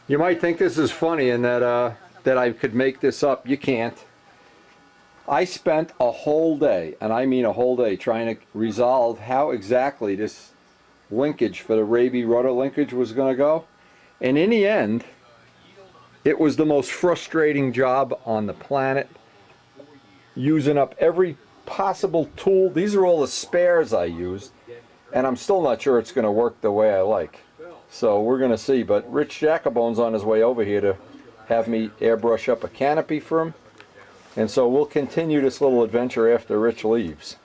You might think this is funny and that I could make this up. You can't. I spent a whole day, and I mean a whole day, trying to resolve how exactly this linkage for the Rudder linkage was going to go. And in the end, it was the most frustrating job on the planet. Using up every possible tool. These are all the spares I used, and I'm still not sure it's going to work the way I like. So we're going to see. But Rich Jacobone's on his way over here to have me airbrush up a canopy for him. And so we'll continue this little adventure after Rich leaves.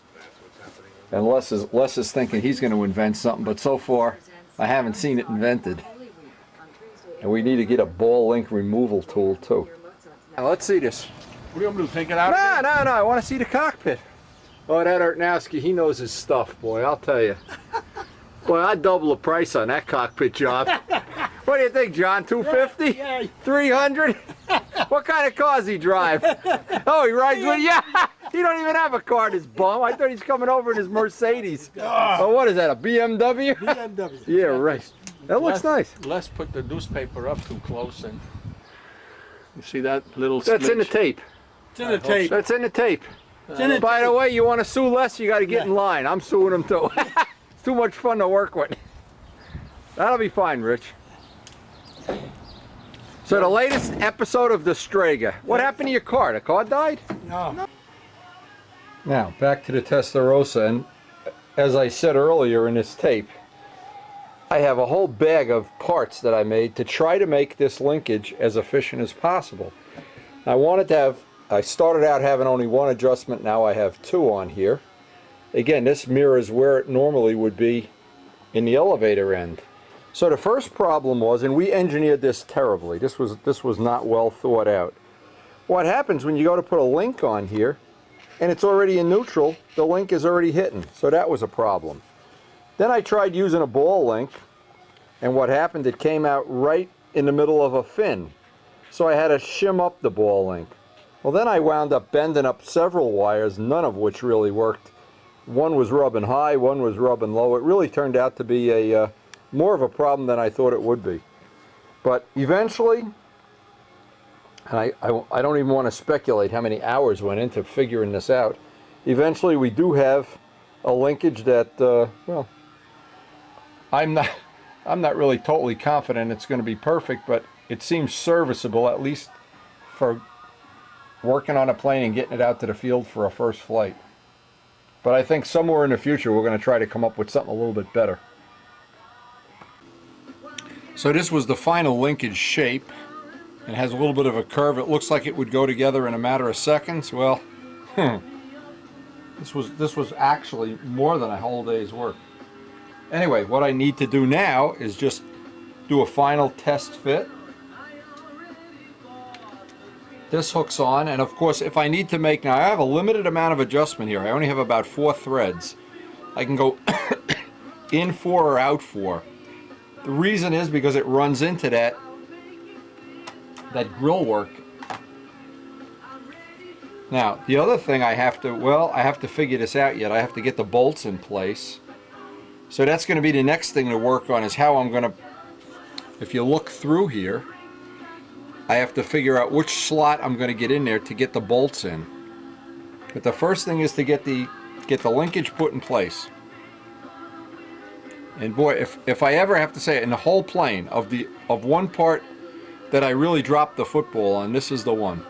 And Les is thinking he's going to invent something, but so far I haven't seen it invented. And we need to get a ball link removal tool too. Now let's see this. What do you want me to take it out? No, I want to see the cockpit. Oh, that Artnowski, he knows his stuff, boy, I'll tell you. Boy, I'd double the price on that cockpit job. What do you think, John? 250? Yeah. 300? What kind of cars he drive? Oh, he rides with, yeah! He don't even have a car, this bum. I thought he's coming over in his Mercedes. Oh, what is that, a BMW? BMW. Yeah, right. That looks nice. Les put the newspaper up too close, and you see that little That's in the tape. It's in the tape. That's in the tape. The By the way, you want to sue Les, you got to get in line. I'm suing him too. It's too much fun to work with. That'll be fine, Rich. So the latest episode of the Strega. What happened to your car? The car died? No. Now, back to the Testarossa, and as I said earlier in this tape, I have a whole bag of parts that I made to try to make this linkage as efficient as possible. I started out having only one adjustment, now I have two on here. Again, this mirrors where it normally would be in the elevator end. So the first problem was, and we engineered this terribly, this was not well thought out. What happens when you go to put a link on here, and it's already in neutral, the link is already hitting, so that was a problem. Then I tried using a ball link, and what happened, it came out right in the middle of a fin. So I had to shim up the ball link. Well, then I wound up bending up several wires, none of which really worked. One was rubbing high, one was rubbing low. It really turned out to be a more of a problem than I thought it would be. But eventually, and I don't even want to speculate how many hours went into figuring this out. Eventually, we do have a linkage that, well, I'm not really totally confident it's going to be perfect, but it seems serviceable, at least for working on a plane and getting it out to the field for a first flight. But I think somewhere in the future we're going to try to come up with something a little bit better. So this was the final linkage shape. It has a little bit of a curve. It looks like it would go together in a matter of seconds. Well, this was actually more than a whole day's work. Anyway, what I need to do now is just do a final test fit. This hooks on, and of course if I need to make, now I have a limited amount of adjustment here. I only have about 4 threads. I can go in 4 or out 4. The reason is because it runs into that grill work. Now the other thing I have to figure this out yet. I have to get the bolts in place. So that's going to be the next thing to work on, is how I'm going to, if you look through here, I have to figure out which slot I'm going to get in there to get the bolts in. But the first thing is to get the linkage put in place. And boy, if I ever have to say it, in the whole plane of one part that I really dropped the football on, this is the one.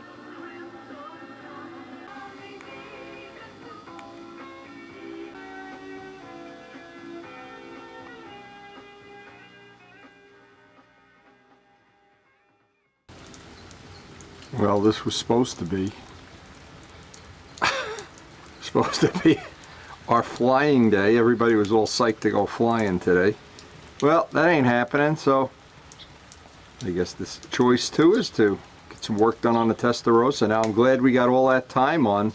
Well, this was supposed to be our flying day. Everybody was all psyched to go flying today. Well, that ain't happening, so I guess this choice too is to get some work done on the Testarossa. Now I'm glad we got all that time on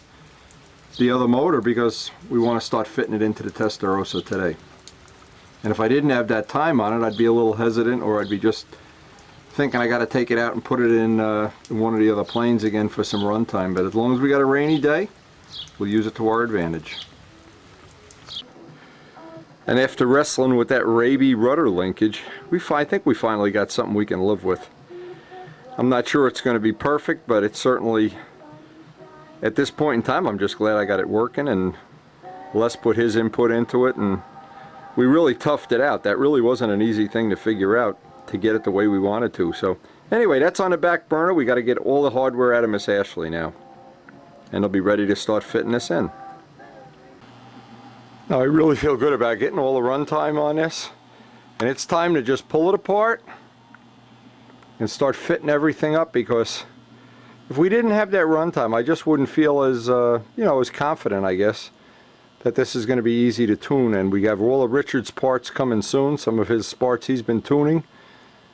the other motor, because we want to start fitting it into the Testarossa today. And if I didn't have that time on it, I'd be a little hesitant, or I'd be just thinking I got to take it out and put it in one of the other planes again for some run time. But as long as we got a rainy day, we'll use it to our advantage. And after wrestling with that Rudder linkage, I think we finally got something we can live with. I'm not sure it's going to be perfect, but it's certainly, at this point in time, I'm just glad I got it working, and Les put his input into it, and we really toughed it out. That really wasn't an easy thing to figure out to get it the way we wanted to. So anyway, that's on the back burner. We got to get all the hardware out of Miss Ashley now, and they'll be ready to start fitting this in. Now I really feel good about getting all the runtime on this, and it's time to just pull it apart and start fitting everything up, because if we didn't have that runtime, I just wouldn't feel as you know, as confident, I guess, that this is going to be easy to tune. And we have all of Richard's parts coming soon, some of his parts he's been tuning.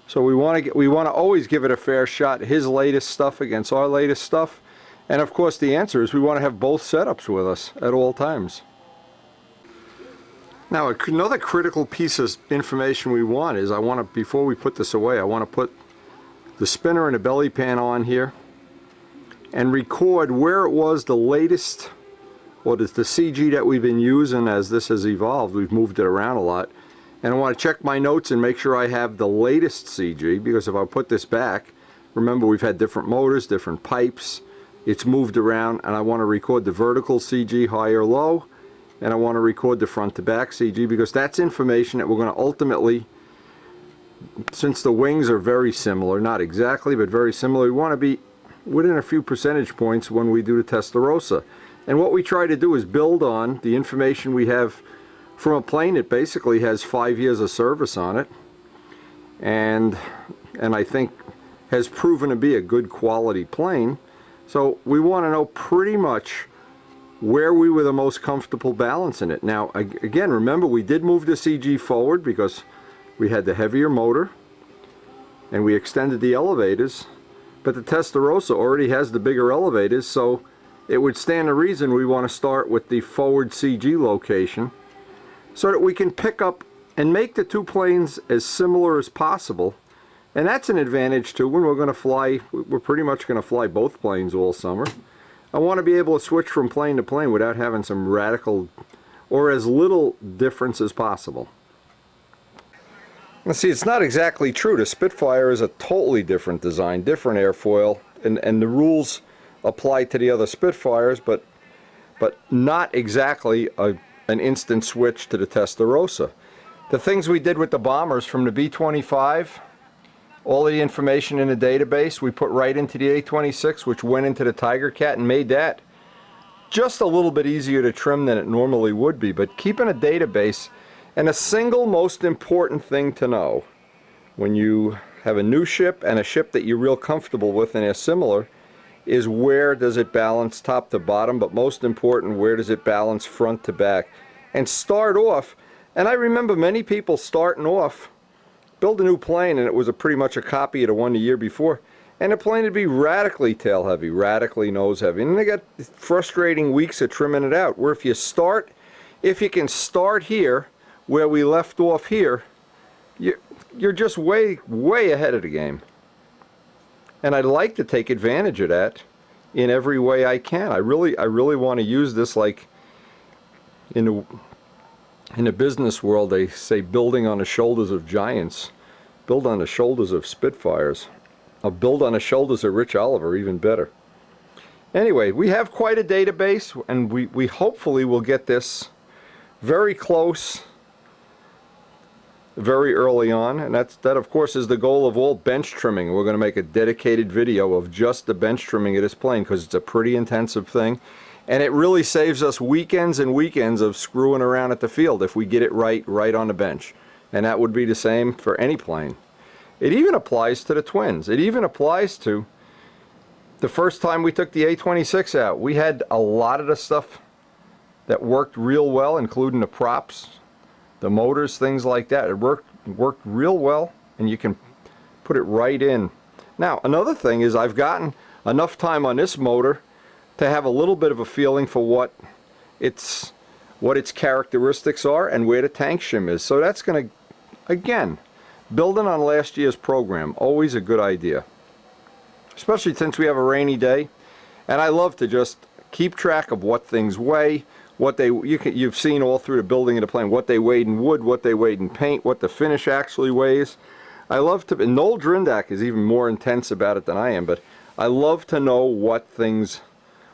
So we want to always give it a fair shot, his latest stuff against our latest stuff. And of course the answer is we want to have both setups with us at all times. Now another critical piece of information we want is, before we put this away, I want to put the spinner and the belly pan on here and record where it was the latest, what is the CG that we've been using as this has evolved. We've moved it around a lot, and I want to check my notes and make sure I have the latest CG, because if I put this back, remember we've had different motors, different pipes, it's moved around, and I want to record the vertical CG, high or low, and I want to record the front to back CG, because that's information that we're going to ultimately, since the wings are very similar, not exactly but very similar, we want to be within a few percentage points when we do the Testarossa. And what we try to do is build on the information we have from a plane that basically has 5 years of service on it, and I think has proven to be a good quality plane. So we want to know pretty much where we were the most comfortable balancing it. Now again, remember, we did move the CG forward because we had the heavier motor and we extended the elevators, but the Testarossa already has the bigger elevators, so it would stand to reason we want to start with the forward CG location so that we can pick up and make the two planes as similar as possible. And that's an advantage too when we're going to fly. We're pretty much going to fly both planes all summer. I want to be able to switch from plane to plane without having some radical or as little difference as possible. Let's see, it's not exactly true. The Spitfire is a totally different design, different airfoil, and the rules apply to the other Spitfires, but not exactly an instant switch to the Testarossa. The things we did with the bombers from the B-25, all the information in the database we put right into the A-26, which went into the Tiger Cat and made that just a little bit easier to trim than it normally would be. But keeping a database, and a single most important thing to know when you have a new ship and a ship that you're real comfortable with and is similar, is where does it balance top to bottom, but most important, where does it balance front to back. And start off, and I remember many people starting off, build a new plane, and it was pretty much a copy of the one the year before, and the plane would be radically tail heavy, radically nose heavy, and they got frustrating weeks of trimming it out. Where if you can start here where we left off here, you're just way ahead of the game. And I'd like to take advantage of that in every way I can. I really want to use this, like in the business world they say, building on the shoulders of giants. Build on the shoulders of Spitfires. I'll build on the shoulders of Rich Oliver, even better. Anyway, we have quite a database, and we hopefully will get this very close very early on, and that of course is the goal of all bench trimming. We're going to make a dedicated video of just the bench trimming of this plane, because it's a pretty intensive thing, and it really saves us weekends and weekends of screwing around at the field if we get it right on the bench. And that would be the same for any plane. It even applies to the twins. It even applies to the first time we took the A-26 out. We had a lot of the stuff that worked real well, including the props, the motors, things like that. It worked real well, and you can put it right in. Now another thing is, I've gotten enough time on this motor to have a little bit of a feeling for what its characteristics are and where the tank shim is. So that's going to, again, building on last year's program, always a good idea, especially since we have a rainy day. And I love to just keep track of what things weigh, what you've seen all through the building of the plane, what they weighed in wood, what they weighed in paint, what the finish actually weighs. I love to, and Noel Drindak is even more intense about it than I am, but I love to know what things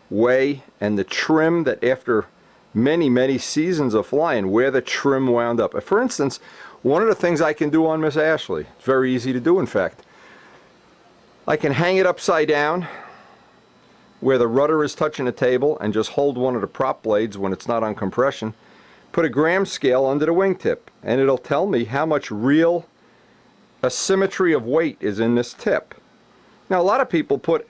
weigh and the trim that after many, many seasons of flying, where the trim wound up. For instance, one of the things I can do on Miss Ashley, it's very easy to do in fact, I can hang it upside down where the rudder is touching the table and just hold one of the prop blades when it's not on compression, put a gram scale under the wingtip, and it'll tell me how much real asymmetry of weight is in this tip. Now a lot of people put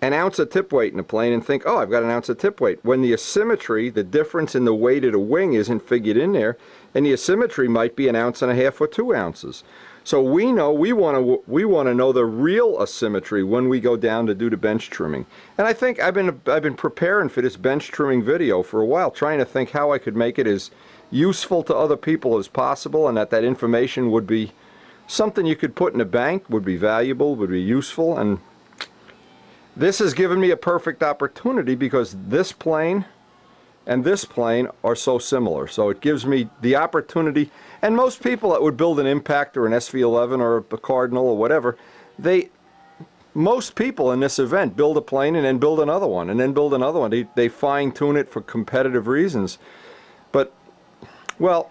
an ounce of tip weight in a plane and think, oh, I've got an ounce of tip weight, when the asymmetry, the difference in the weight of the wing, isn't figured in there, and the asymmetry might be 1.5 ounces or 2 ounces. So we know we want to know the real asymmetry when we go down to do the bench trimming. And I think I've been preparing for this bench trimming video for a while, trying to think how I could make it as useful to other people as possible, and that information would be something you could put in a bank, would be valuable, would be useful. And this has given me a perfect opportunity because this plane and this plane are so similar. So it gives me the opportunity, and most people that would build an Impact or an SV11 or a Cardinal or whatever, most people in this event build a plane and then build another one and then build another one. They fine-tune it for competitive reasons. But, well,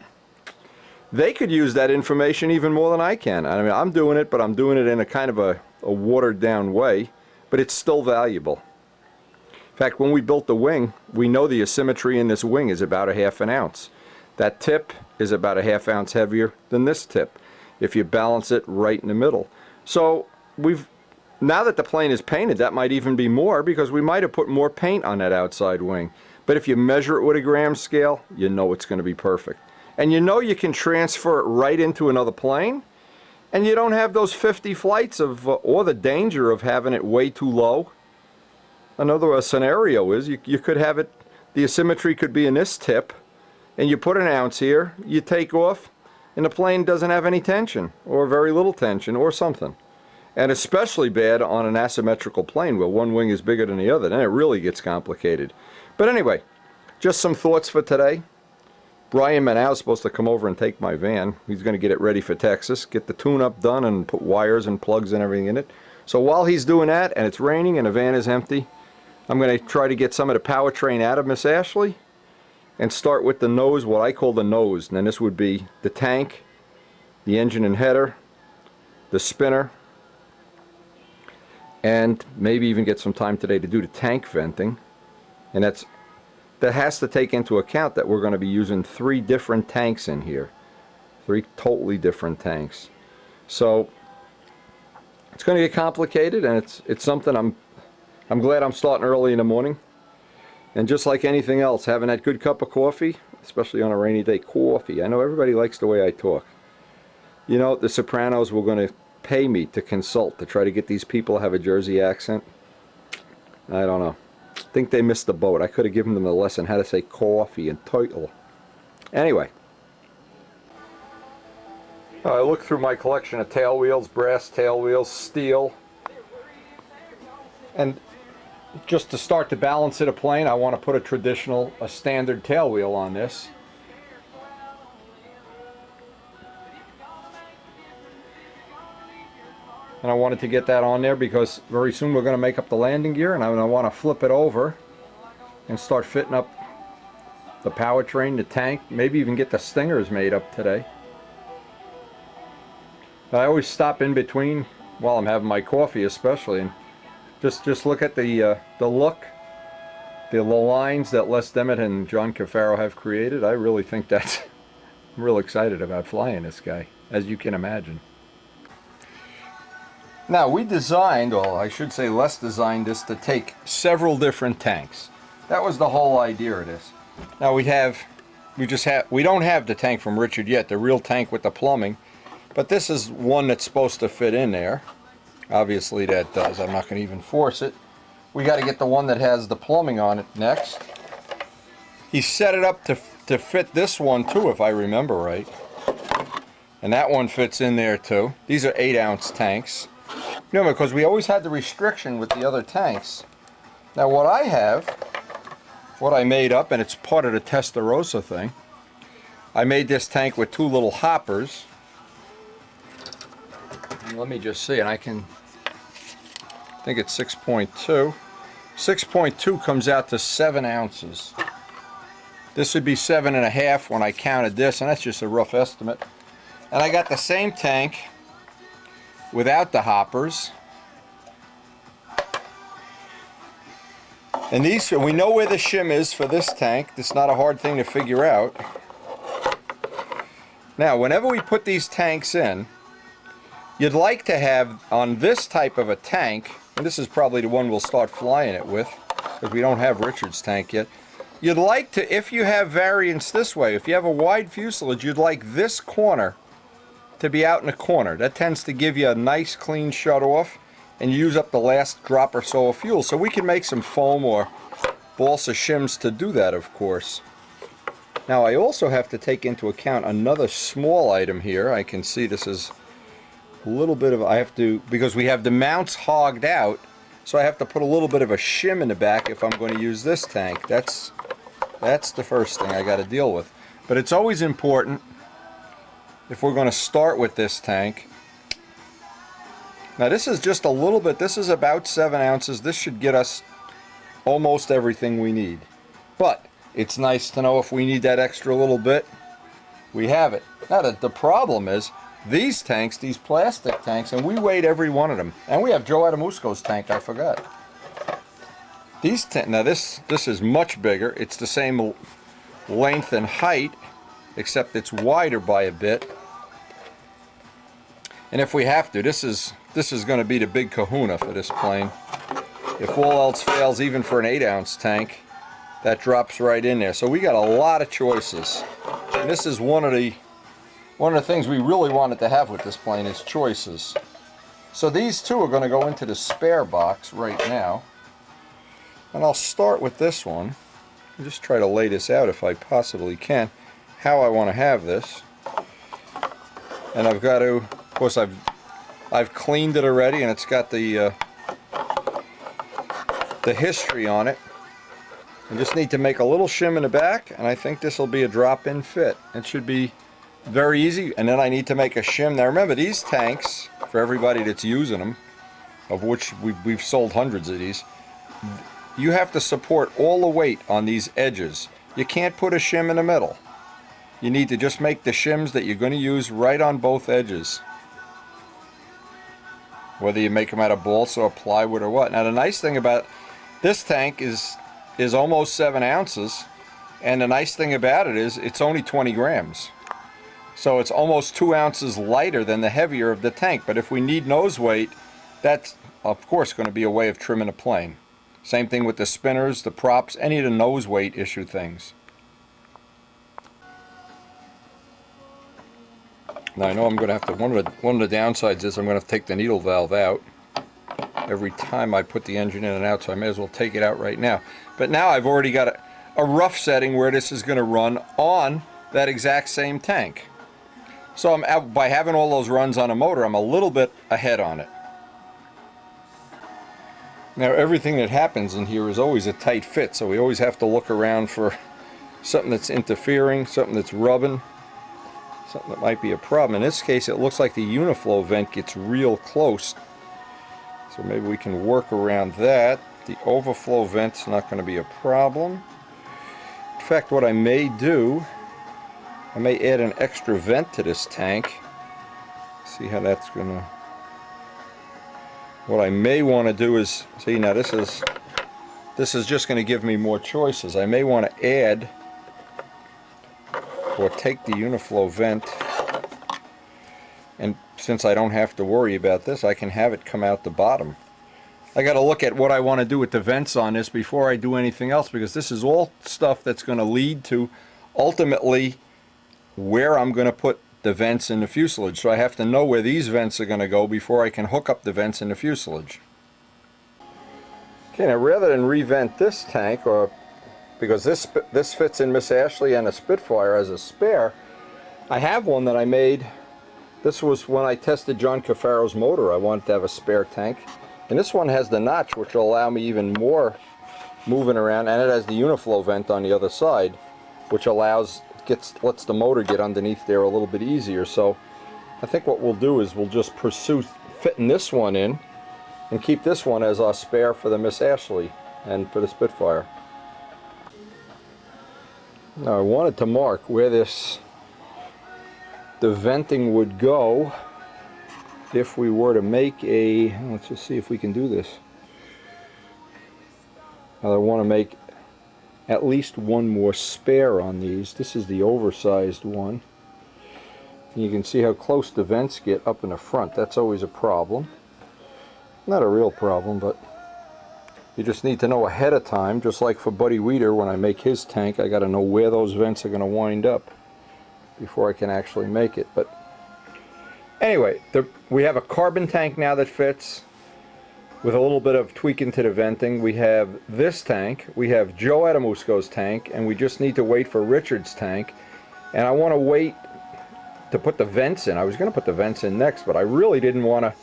they could use that information even more than I can. I mean, I'm doing it, but I'm doing it in a kind of a watered-down way, but it's still valuable. In fact, when we built the wing, we know the asymmetry in this wing is about 1/2 ounce. That tip is about 1/2 ounce heavier than this tip, if you balance it right in the middle. So now that the plane is painted, that might even be more, because we might have put more paint on that outside wing. But if you measure it with a gram scale, you know it's going to be perfect. And you know you can transfer it right into another plane, and you don't have those 50 flights of, or the danger of having it way too low. Another scenario is you could have it, the asymmetry could be in this tip, and you put 1 ounce here, you take off, and the plane doesn't have any tension, or very little tension, or something. And especially bad on an asymmetrical plane where one wing is bigger than the other, then it really gets complicated. But anyway, just some thoughts for today. Brian Manow is supposed to come over and take my van. He's going to get it ready for Texas, get the tune-up done, and put wires and plugs and everything in it. So while he's doing that, and it's raining and the van is empty, I'm going to try to get some of the powertrain out of Miss Ashley and start with the nose, what I call the nose. And then this would be the tank, the engine and header, the spinner, and maybe even get some time today to do the tank venting. And that has to take into account that we're going to be using 3 different tanks in here. 3 totally different tanks. So it's going to get complicated, and it's something I'm glad I'm starting early in the morning. And just like anything else, having that good cup of coffee, especially on a rainy day, coffee. I know everybody likes the way I talk. You know, the Sopranos were going to pay me to consult to try to get these people to have a Jersey accent. I don't know. I think they missed the boat. I could have given them a lesson how to say coffee and title. Anyway. I looked through my collection of tail wheels, brass tail wheels, steel. And just to start to balance it a plane, I want to put a standard tail wheel on this. And I wanted to get that on there because very soon we're going to make up the landing gear, and I want to flip it over and start fitting up the powertrain, the tank, maybe even get the stingers made up today. I always stop in between while I'm having my coffee especially, and just look at the look, the lines that Les Demet and John Cafaro have created. I really think that's, I'm real excited about flying this guy, as you can imagine. Now we designed, or I should say Les designed this to take several different tanks. That was the whole idea of this. Now we don't have the tank from Richard yet, the real tank with the plumbing, but this is one that's supposed to fit in there. Obviously that does. I'm not going to even force it. We got to get the one that has the plumbing on it next. He set it up to fit this one too, if I remember right. And that one fits in there too. These are 8-ounce tanks. No, because we always had the restriction with the other tanks. Now what I made up, and it's part of the Testarossa thing, I made this tank with 2 little hoppers. let me just see, and I think it's 6.2. 6.2 comes out to 7 ounces. This would be 7.5 when I counted this, and that's just a rough estimate. And I got the same tank without the hoppers. And these, we know where the shim is for this tank. It's not a hard thing to figure out. Now, whenever we put these tanks in, you'd like to have, on this type of a tank, and this is probably the one we'll start flying it with, because we don't have Richard's tank yet, you'd like to, if you have variance this way, if you have a wide fuselage, you'd like this corner to be out in the corner. That tends to give you a nice clean shut-off, and use up the last drop or so of fuel. So we can make some foam or balsa shims to do that, of course. Now I also have to take into account another small item here. I can see this is a little bit of, I have to, because we have the mounts hogged out, so I have to put a little bit of a shim in the back if I'm going to use this tank. That's the first thing I got to deal with. But it's always important, if we're going to start with this tank. Now this is just a little bit, this is about 7 ounces. This should get us almost everything we need. But it's nice to know if we need that extra little bit, we have it. Now the problem is, these tanks, these plastic tanks, and we weighed every one of them. And we have Joe Adamusco's tank, I forgot. These now this is much bigger. It's the same length and height, except it's wider by a bit. And if we have to, this is going to be the big kahuna for this plane. If all else fails, even for an 8-ounce tank, that drops right in there. So we got a lot of choices. And this is one of the things we really wanted to have with this plane is choices. So these two are going to go into the spare box right now. And I'll start with this one. I'll just try to lay this out if I possibly can, how I want to have this. And I've got to, of course, I've cleaned it already, and it's got the history on it. I just need to make a little shim in the back, and I think this will be a drop-in fit. It should be very easy. And then I need to make a shim. Now remember, these tanks, for everybody that's using them, of which we've sold hundreds of these, you have to support all the weight on these edges. You can't put a shim in the middle. You need to just make the shims that you're going to use right on both edges. Whether you make them out of balsa or plywood or what. Now the nice thing about this tank is almost 7 ounces, and the nice thing about it is it's only 20 grams. So it's almost 2 ounces lighter than the heavier of the tank. But if we need nose weight, that's of course going to be a way of trimming a plane. Same thing with the spinners, the props, any of the nose weight issue things. Now I know I'm going to have to, one of the downsides is I'm going to have to take the needle valve out every time I put the engine in and out, so I may as well take it out right now. But now I've already got a rough setting where this is going to run on that exact same tank. So I'm out, by having all those runs on a motor, I'm a little bit ahead on it. Now everything that happens in here is always a tight fit, so we always have to look around for something that's interfering, something that's rubbing, something that might be a problem. In this case, it looks like the uniflow vent gets real close, so maybe we can work around that. The overflow vent's not going to be a problem. In fact, what I may do, I may add an extra vent to this tank. See how that's going to... What I may want to do is, see now this is just going to give me more choices. I may want to add or take the uniflow vent, and since I don't have to worry about this, I can have it come out the bottom. I got to look at what I want to do with the vents on this before I do anything else, because this is all stuff that's going to lead to ultimately where I'm going to put the vents in the fuselage. So I have to know where these vents are going to go before I can hook up the vents in the fuselage. Okay, now rather than revent this tank, or because this fits in Miss Ashley and a Spitfire as a spare, I have one that I made. This was when I tested John Cafaro's motor. I wanted to have a spare tank, and this one has the notch, which will allow me even more moving around, and it has the uniflow vent on the other side, which lets the motor get underneath there a little bit easier. So I think what we'll do is we'll just pursue fitting this one in and keep this one as our spare for the Miss Ashley and for the Spitfire. Now I wanted to mark where the venting would go if we were to make a, let's just see if we can do this. Now I want to make at least one more spare on these. This is the oversized one. And you can see how close the vents get up in the front. That's always a problem. Not a real problem, but you just need to know ahead of time, just like for Buddy Weeder when I make his tank, I got to know where those vents are going to wind up before I can actually make it. But anyway, we have a carbon tank now that fits with a little bit of tweaking to the venting. We have this tank, we have Joe Adamusco's tank, and we just need to wait for Richard's tank. And I want to wait to put the vents in. I was going to put the vents in next, but I really didn't want to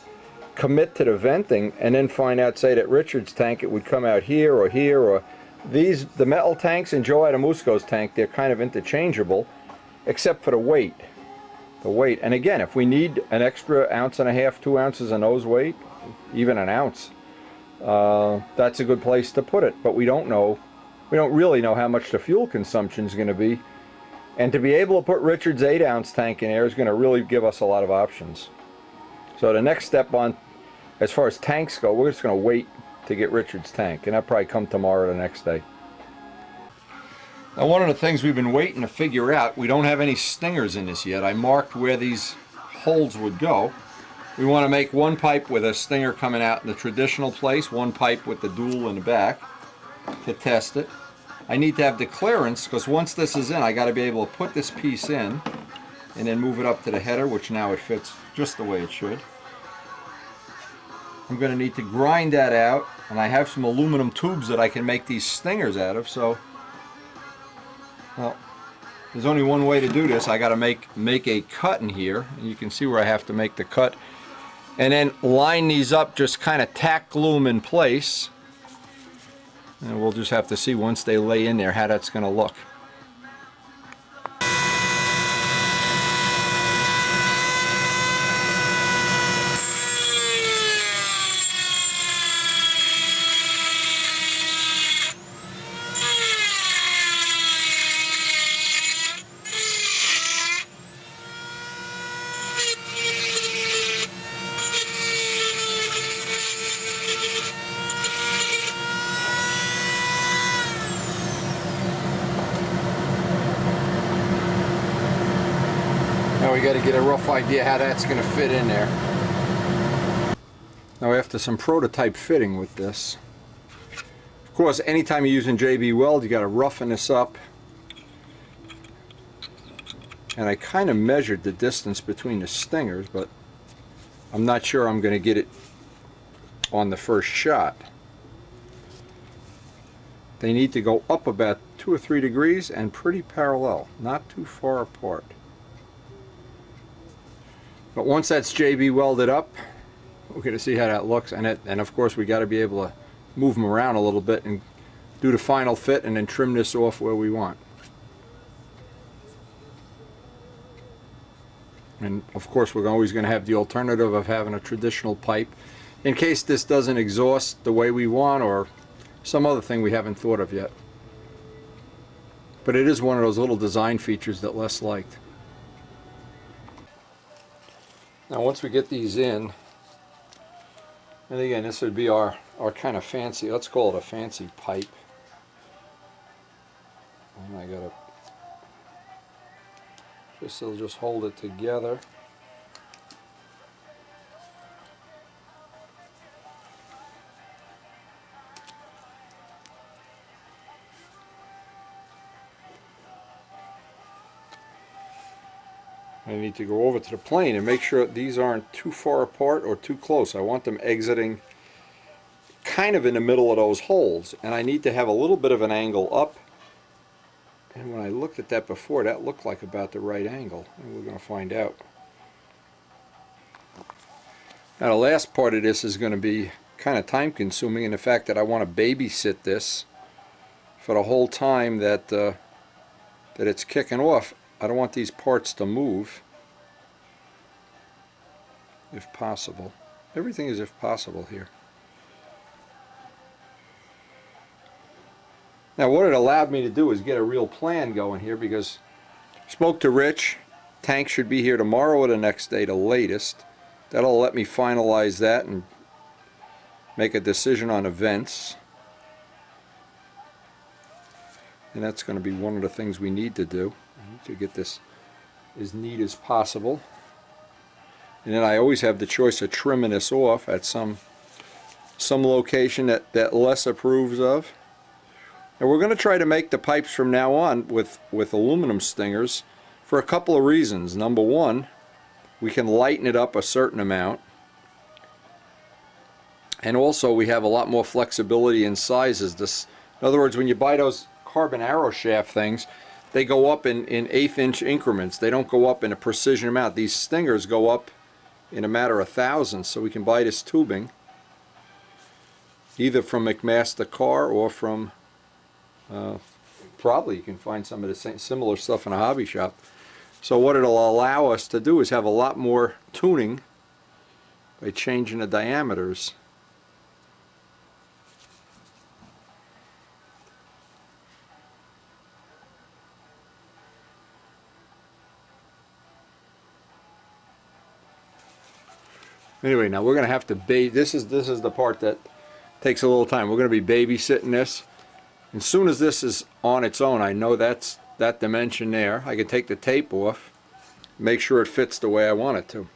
commit to the venting and then find out, say, that Richard's tank, it would come out here, or the metal tanks in Joe Adamusco's tank, they're kind of interchangeable, except for the weight. And again, if we need an extra 1.5 ounces, 2 ounces of nose weight, even an ounce, that's a good place to put it. But we don't really know how much the fuel consumption is going to be. And to be able to put Richard's 8-ounce tank in there is going to really give us a lot of options. So the next step on, as far as tanks go, we're just going to wait to get Richard's tank, and that'll probably come tomorrow or the next day. Now, one of the things we've been waiting to figure out, we don't have any stingers in this yet. I marked where these holes would go. We want to make one pipe with a stinger coming out in the traditional place, one pipe with the dual in the back to test it. I need to have the clearance, because once this is in, I got to be able to put this piece in and then move it up to the header, which now it fits just the way it should. I'm going to need to grind that out, and I have some aluminum tubes that I can make these stingers out of. So, well, there's only one way to do this. I got to make a cut in here, and you can see where I have to make the cut, and then line these up, just kind of tack glue them in place, and we'll just have to see once they lay in there how that's going to look. Now we got to get a rough idea how that's going to fit in there. Now after some prototype fitting with this, of course anytime you're using JB Weld you got to roughen this up, and I kind of measured the distance between the stingers, but I'm not sure I'm going to get it on the first shot. They need to go up about 2 or 3 degrees and pretty parallel, not too far apart. But once that's JB welded up, we're going to see how that looks, and of course we got to be able to move them around a little bit and do the final fit and then trim this off where we want. And of course we're always going to have the alternative of having a traditional pipe in case this doesn't exhaust the way we want, or some other thing we haven't thought of yet. But it is one of those little design features that Les liked. Now once we get these in, and again this would be our kind of fancy, let's call it a fancy pipe. And I gotta just hold it together. I need to go over to the plane and make sure these aren't too far apart or too close. I want them exiting kind of in the middle of those holes, and I need to have a little bit of an angle up. And when I looked at that before, that looked like about the right angle, and we're going to find out. Now the last part of this is going to be kind of time consuming in the fact that I want to babysit this for the whole time that it's kicking off. I don't want these parts to move, if possible. Everything is if possible here. Now what it allowed me to do is get a real plan going here, because I spoke to Rich. Tank should be here tomorrow or the next day, the latest. That'll let me finalize that and make a decision on events. And that's going to be one of the things we need to do to get this as neat as possible. And then I always have the choice of trimming this off at some location that Les approves of. And we're going to try to make the pipes from now on with aluminum stingers for a couple of reasons. Number one, we can lighten it up a certain amount. And also we have a lot more flexibility in sizes. In other words, when you buy those carbon arrow shaft things, they go up in 1/8 inch increments. They don't go up in a precision amount. These stingers go up in a matter of thousands, so we can buy this tubing either from McMaster Car or from probably you can find some of the same similar stuff in a hobby shop. So what it'll allow us to do is have a lot more tuning by changing the diameters. Anyway, now we're going to have to this is the part that takes a little time. We're going to be babysitting this. As soon as this is on its own, I know that's that dimension there. I can take the tape off, make sure it fits the way I want it to.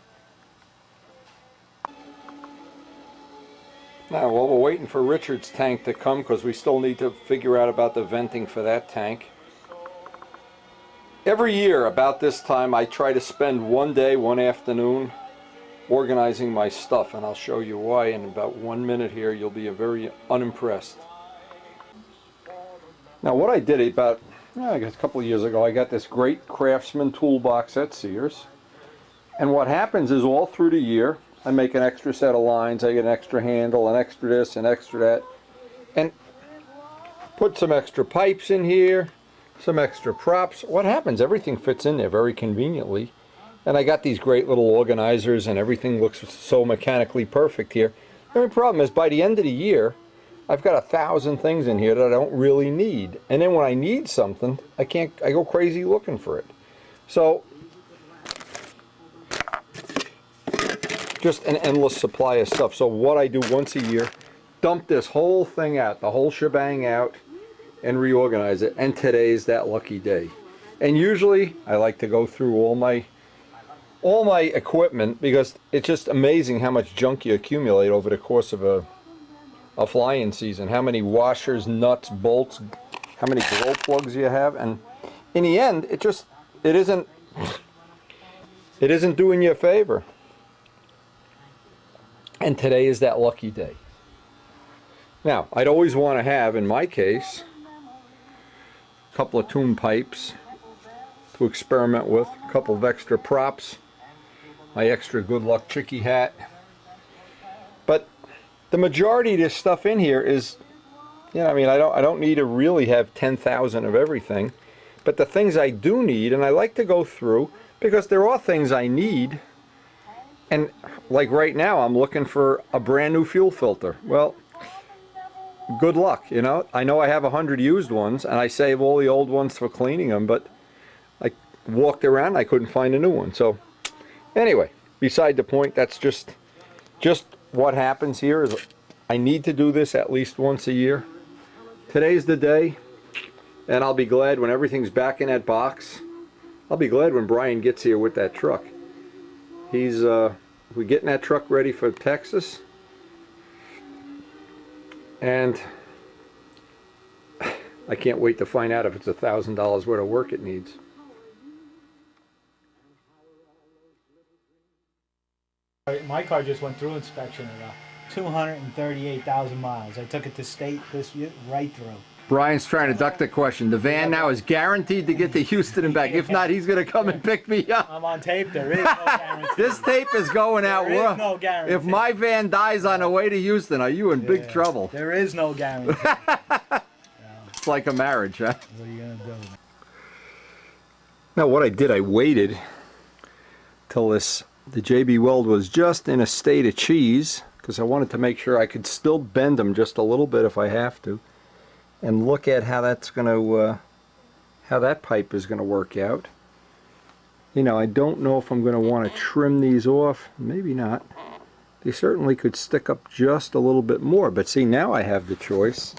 Now, while we're waiting for Richard's tank to come, because we still need to figure out about the venting for that tank. Every year about this time I try to spend one day, one afternoon organizing my stuff, and I'll show you why in about 1 minute here. You'll be very unimpressed. Now what I did about I guess a couple of years ago, I got this great Craftsman toolbox at Sears, and what happens is all through the year I make an extra set of lines, I get an extra handle, an extra this, an extra that, and put some extra pipes in here, some extra props. What happens, everything fits in there very conveniently. And I got these great little organizers and everything looks so mechanically perfect here. The only problem is by the end of the year, I've got 1,000 things in here that I don't really need. And then when I need something, I go crazy looking for it. So, just an endless supply of stuff. So what I do once a year, dump this whole thing out, the whole shebang out, and reorganize it. And today's that lucky day. And usually, I like to go through all my equipment, because it's just amazing how much junk you accumulate over the course of a flying season. How many washers, nuts, bolts, how many glow plugs you have, and in the end it isn't doing you a favor. And today is that lucky day. Now I'd always want to have, in my case, a couple of tune pipes to experiment with, a couple of extra props, my extra good luck chicky hat. But the majority of this stuff in here is, I mean, I don't need to really have 10,000 of everything, but the things I do need, and I like to go through, because there are things I need, and like right now I'm looking for a brand new fuel filter. Well, good luck, I know I have 100 used ones and I save all the old ones for cleaning them, but I walked around and I couldn't find a new one. So anyway, beside the point, that's just what happens here. Is I need to do this at least once a year. Today's the day, and I'll be glad when everything's back in that box. I'll be glad when Brian gets here with that truck. We're getting that truck ready for Texas, and I can't wait to find out if it's $1,000 worth of work it needs. My car just went through inspection at 238,000 miles. I took it to state this year, right through. Brian's trying to duck the question. The van now is guaranteed to get to Houston and back. If not, he's going to come and pick me up. I'm on tape. There is no guarantee. This tape is going out. There is no guarantee. If my van dies on the way to Houston, are you in big trouble? There is no guarantee. It's like a marriage, huh? What are you going to do? Now what I did, I waited till this the JB Weld was just in a state of cheese because I wanted to make sure I could still bend them just a little bit if I have to, and look at how that's going to how that pipe is going to work out. You know, I don't know if I'm going to want to trim these off. Maybe not. They certainly could stick up just a little bit more, but see, now I have the choice.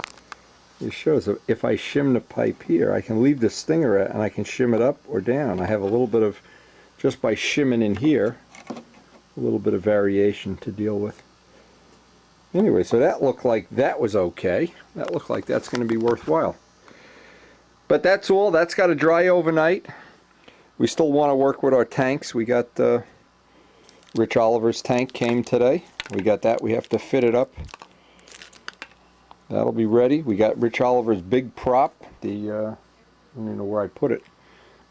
It shows that if I shim the pipe here, I can leave the stinger at, and I can shim it up or down. I have a little bit of, just by shimming in here, a little bit of variation to deal with. Anyway, so that looked like that was okay. That looked like that's going to be worthwhile. But that's all. That's got to dry overnight. We still want to work with our tanks. We got Rich Oliver's tank came today. We got that. We have to fit it up. That'll be ready. We got Rich Oliver's big prop. I don't even know where I put it.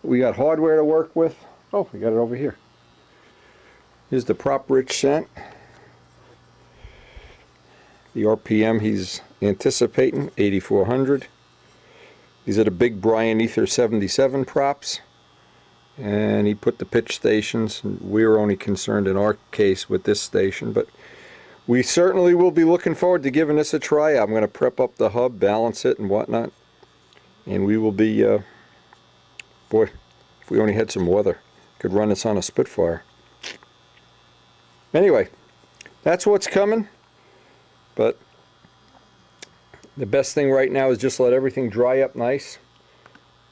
We got hardware to work with. Oh, we got it over here. Here's the prop Rich sent. The RPM he's anticipating, 8400. These are the big Brian Ether 77 props. And he put the pitch stations. We were only concerned in our case with this station, but we certainly will be looking forward to giving this a try. I'm going to prep up the hub, balance it and whatnot, and we will be, boy, if we only had some weather, could run this on a Spitfire. Anyway, that's what's coming, but the best thing right now is just let everything dry up nice.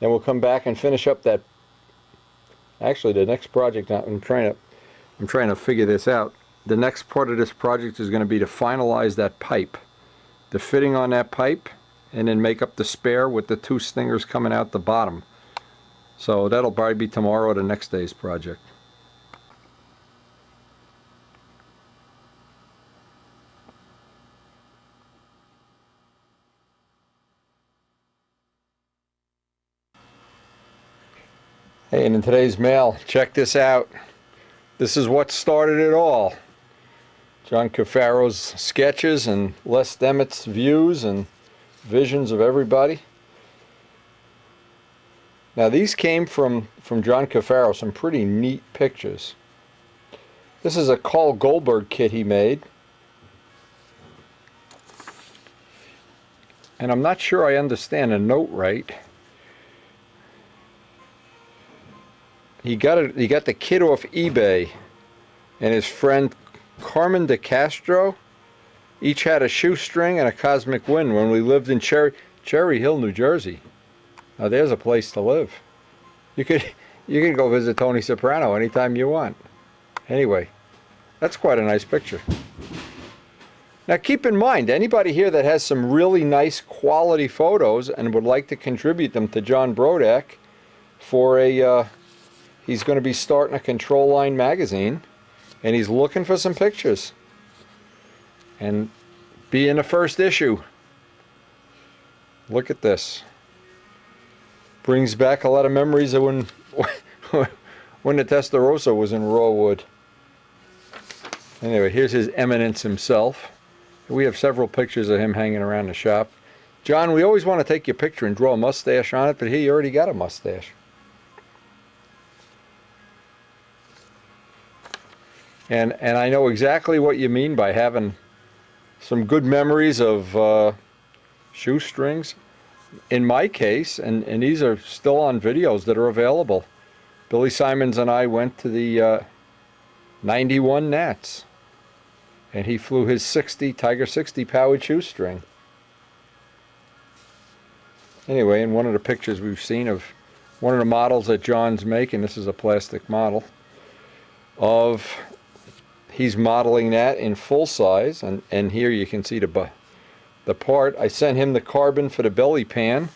Then we'll come back and finish up that. Actually, the next project, I'm trying to figure this out. The next part of this project is going to be to finalize that pipe, the fitting on that pipe, and then make up the spare with the two stingers coming out the bottom. So that'll probably be tomorrow or the next day's project. Hey, and in today's mail, check this out. This is what started it all. John Cafaro's sketches and Les Demet's views and visions of everybody. Now these came from John Cafaro, some pretty neat pictures. This is a Carl Goldberg kit he made. And I'm not sure I understand a note right. He got the kit off eBay, and his friend Carmen de Castro each had a shoestring and a cosmic wind when we lived in Cherry Hill, New Jersey. Now there's a place to live. You can go visit Tony Soprano anytime you want. Anyway, that's quite a nice picture. Now keep in mind, anybody here that has some really nice quality photos and would like to contribute them to John Brodak for a he's going to be starting a Control Line magazine, and he's looking for some pictures. And be in the first issue. Look at this. Brings back a lot of memories of when the Testarossa was in raw wood. Anyway, here's His Eminence himself. We have several pictures of him hanging around the shop. John, we always want to take your picture and draw a mustache on it, but here you already got a mustache. And I know exactly what you mean by having some good memories of shoestrings. In my case, and these are still on videos that are available, Billy Simons and I went to the 91 Nats, and he flew his Tiger 60 powered shoestring. Anyway, in one of the pictures we've seen of one of the models that John's making, this is a plastic model, of he's modeling that in full size, and here you can see the part. I sent him the carbon for the belly pan,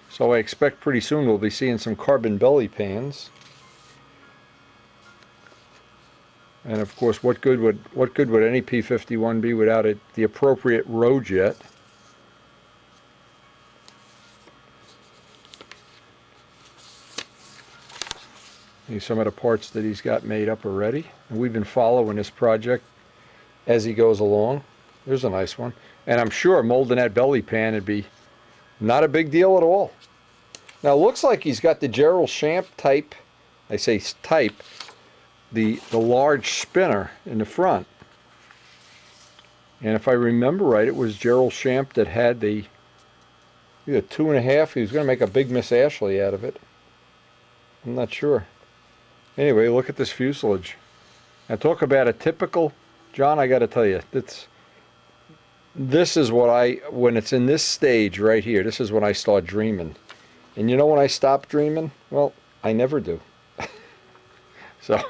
so I expect pretty soon we'll be seeing some carbon belly pans. And of course, what good would any P-51 be without the appropriate road jet? Here's some of the parts that he's got made up already. And we've been following this project as he goes along. There's a nice one. And I'm sure molding that belly pan would be not a big deal at all. Now it looks like he's got the Gerald Champ type, I say type, the large spinner in the front. And if I remember right, it was Gerald Champ that had the either 2.5. He was going to make a big Miss Ashley out of it. I'm not sure. Anyway, look at this fuselage. Now talk about a typical, John, I got to tell you, this is what when it's in this stage right here, this is when I start dreaming. And you know when I stop dreaming? Well, I never do. So,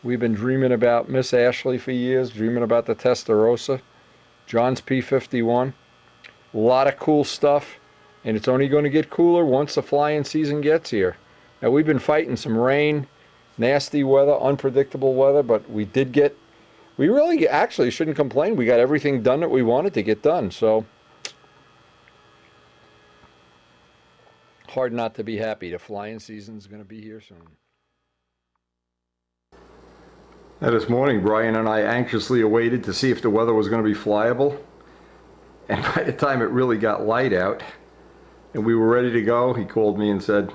we've been dreaming about Miss Ashley for years, dreaming about the Testarossa, John's P51. A lot of cool stuff, and it's only going to get cooler once the flying season gets here. Now, we've been fighting some rain, nasty weather, unpredictable weather, but we really actually shouldn't complain. We got everything done that we wanted to get done, so hard not to be happy. The flying season's going to be here soon. Now this morning, Brian and I anxiously awaited to see if the weather was going to be flyable. And by the time it really got light out and we were ready to go, he called me and said,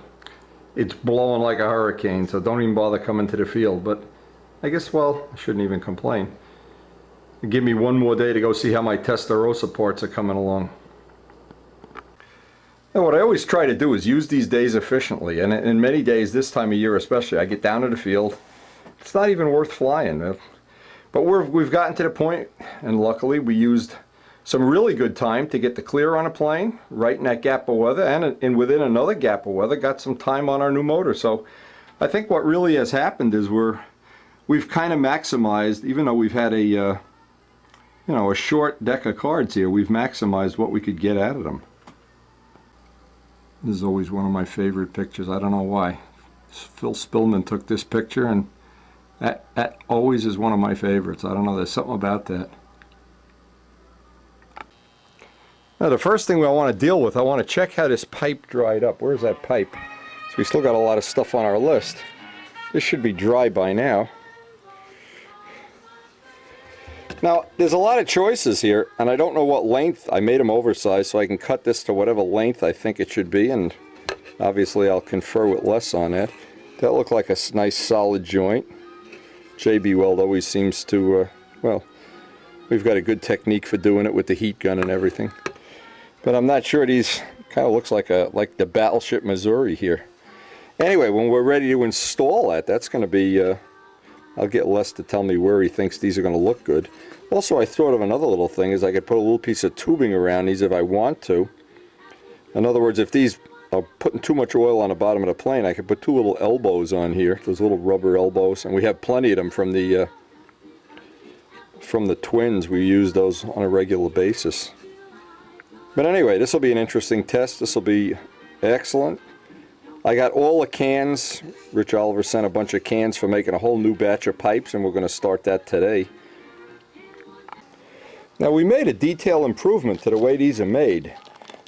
"It's blowing like a hurricane, so don't even bother coming to the field." But I guess, well, I shouldn't even complain. Give me one more day to go see how my Testarossa parts are coming along. And what I always try to do is use these days efficiently. And in many days, this time of year especially, I get down to the field. It's not even worth flying. But we've gotten to the point, and luckily we used some really good time to get the clear on a plane, right in that gap of weather, and within another gap of weather, got some time on our new motor. So I think what really has happened is we've kind of maximized, even though we've had a short deck of cards here, we've maximized what we could get out of them. This is always one of my favorite pictures. I don't know why. Phil Spillman took this picture, and that always is one of my favorites. I don't know, there's something about that. Now the first thing I want to deal with, I want to check how this pipe dried up. Where's that pipe? So we still got a lot of stuff on our list. This should be dry by now. Now there's a lot of choices here, and I don't know what length. I made them oversized so I can cut this to whatever length I think it should be, and obviously I'll confer with Les on that. That looked like a nice solid joint. JB Weld always seems to, well, we've got a good technique for doing it with the heat gun and everything. But I'm not sure these, kind of looks like the Battleship Missouri here. Anyway, when we're ready to install that, that's going to be, I'll get Les to tell me where he thinks these are going to look good. Also, I thought of another little thing, is I could put a little piece of tubing around these if I want to. In other words, if these are putting too much oil on the bottom of the plane, I could put two little elbows on here, those little rubber elbows, and we have plenty of them from the twins. We use those on a regular basis. But anyway, this will be an interesting test. This will be excellent. I got all the cans. Rich Oliver sent a bunch of cans for making a whole new batch of pipes, and we're going to start that today. Now we made a detail improvement to the way these are made.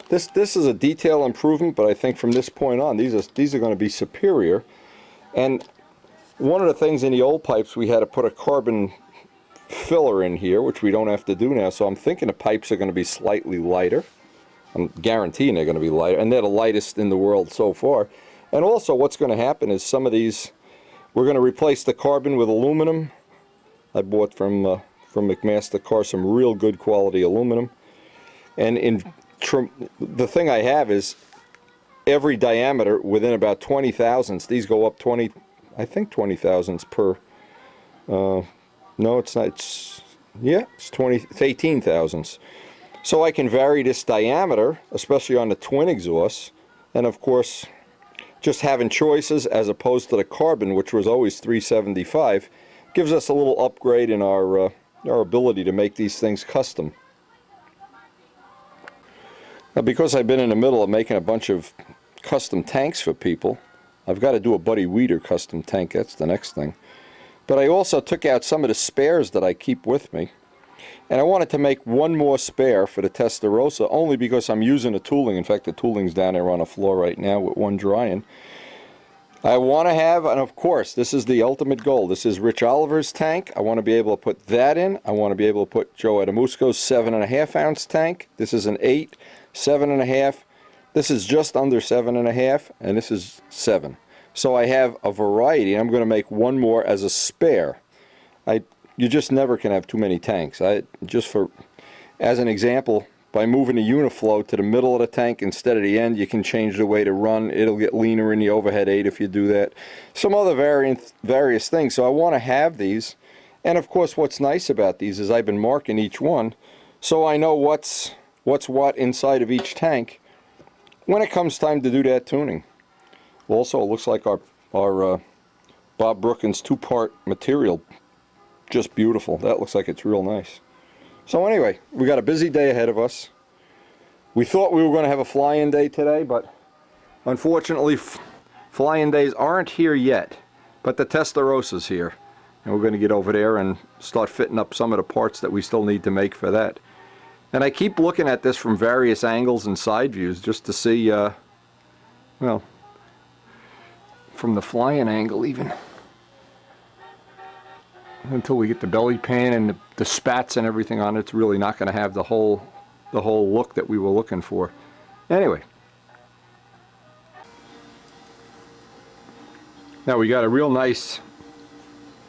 This is a detail improvement, but I think from this point on, these are going to be superior. And one of the things in the old pipes, we had to put a carbon filler in here, which we don't have to do now. So I'm thinking the pipes are going to be slightly lighter. I'm guaranteeing they're going to be lighter, and they're the lightest in the world so far. And also what's going to happen is some of these, we're going to replace the carbon with aluminum. I bought from McMaster Car some real good quality aluminum. And the thing I have is every diameter within about 20 thousandths, these go up 20 thousandths per, no it's not, it's 18 thousandths. So I can vary this diameter, especially on the twin exhausts, and of course just having choices as opposed to the carbon, which was always 375, gives us a little upgrade in our ability to make these things custom. Now because I've been in the middle of making a bunch of custom tanks for people, I've got to do a Buddy Weeder custom tank. That's the next thing. But I also took out some of the spares that I keep with me, and I wanted to make one more spare for the Testarossa, only because I'm using the tooling. In fact, the tooling's down there on the floor right now with one drying. I want to have, and of course this is the ultimate goal, this is Rich Oliver's tank. I want to be able to put that in. I want to be able to put Joe Adamusco's 7.5 ounce tank. This is an 8, 7.5. This is just under 7.5, and this is 7. So I have a variety. I'm going to make one more as a spare. You just never can have too many tanks. As an example, by moving the uniflow to the middle of the tank instead of the end, you can change the way to run. It'll get leaner in the overhead 8 if you do that. Some other various things. So I want to have these. And of course, what's nice about these is I've been marking each one, so I know what's what inside of each tank when it comes time to do that tuning. Also, it looks like our Bob Brookins 2-part material, just beautiful. That looks like it's real nice. So anyway, we got a busy day ahead of us. We thought we were going to have a fly-in day today, but unfortunately fly-in days aren't here yet. But the Testarosa's here, and we're going to get over there and start fitting up some of the parts that we still need to make for that. And I keep looking at this from various angles and side views just to see, well, from the fly-in angle even, until we get the belly pan and the spats and everything on it. It's really not going to have the whole look that we were looking for. Anyway, now we got a real nice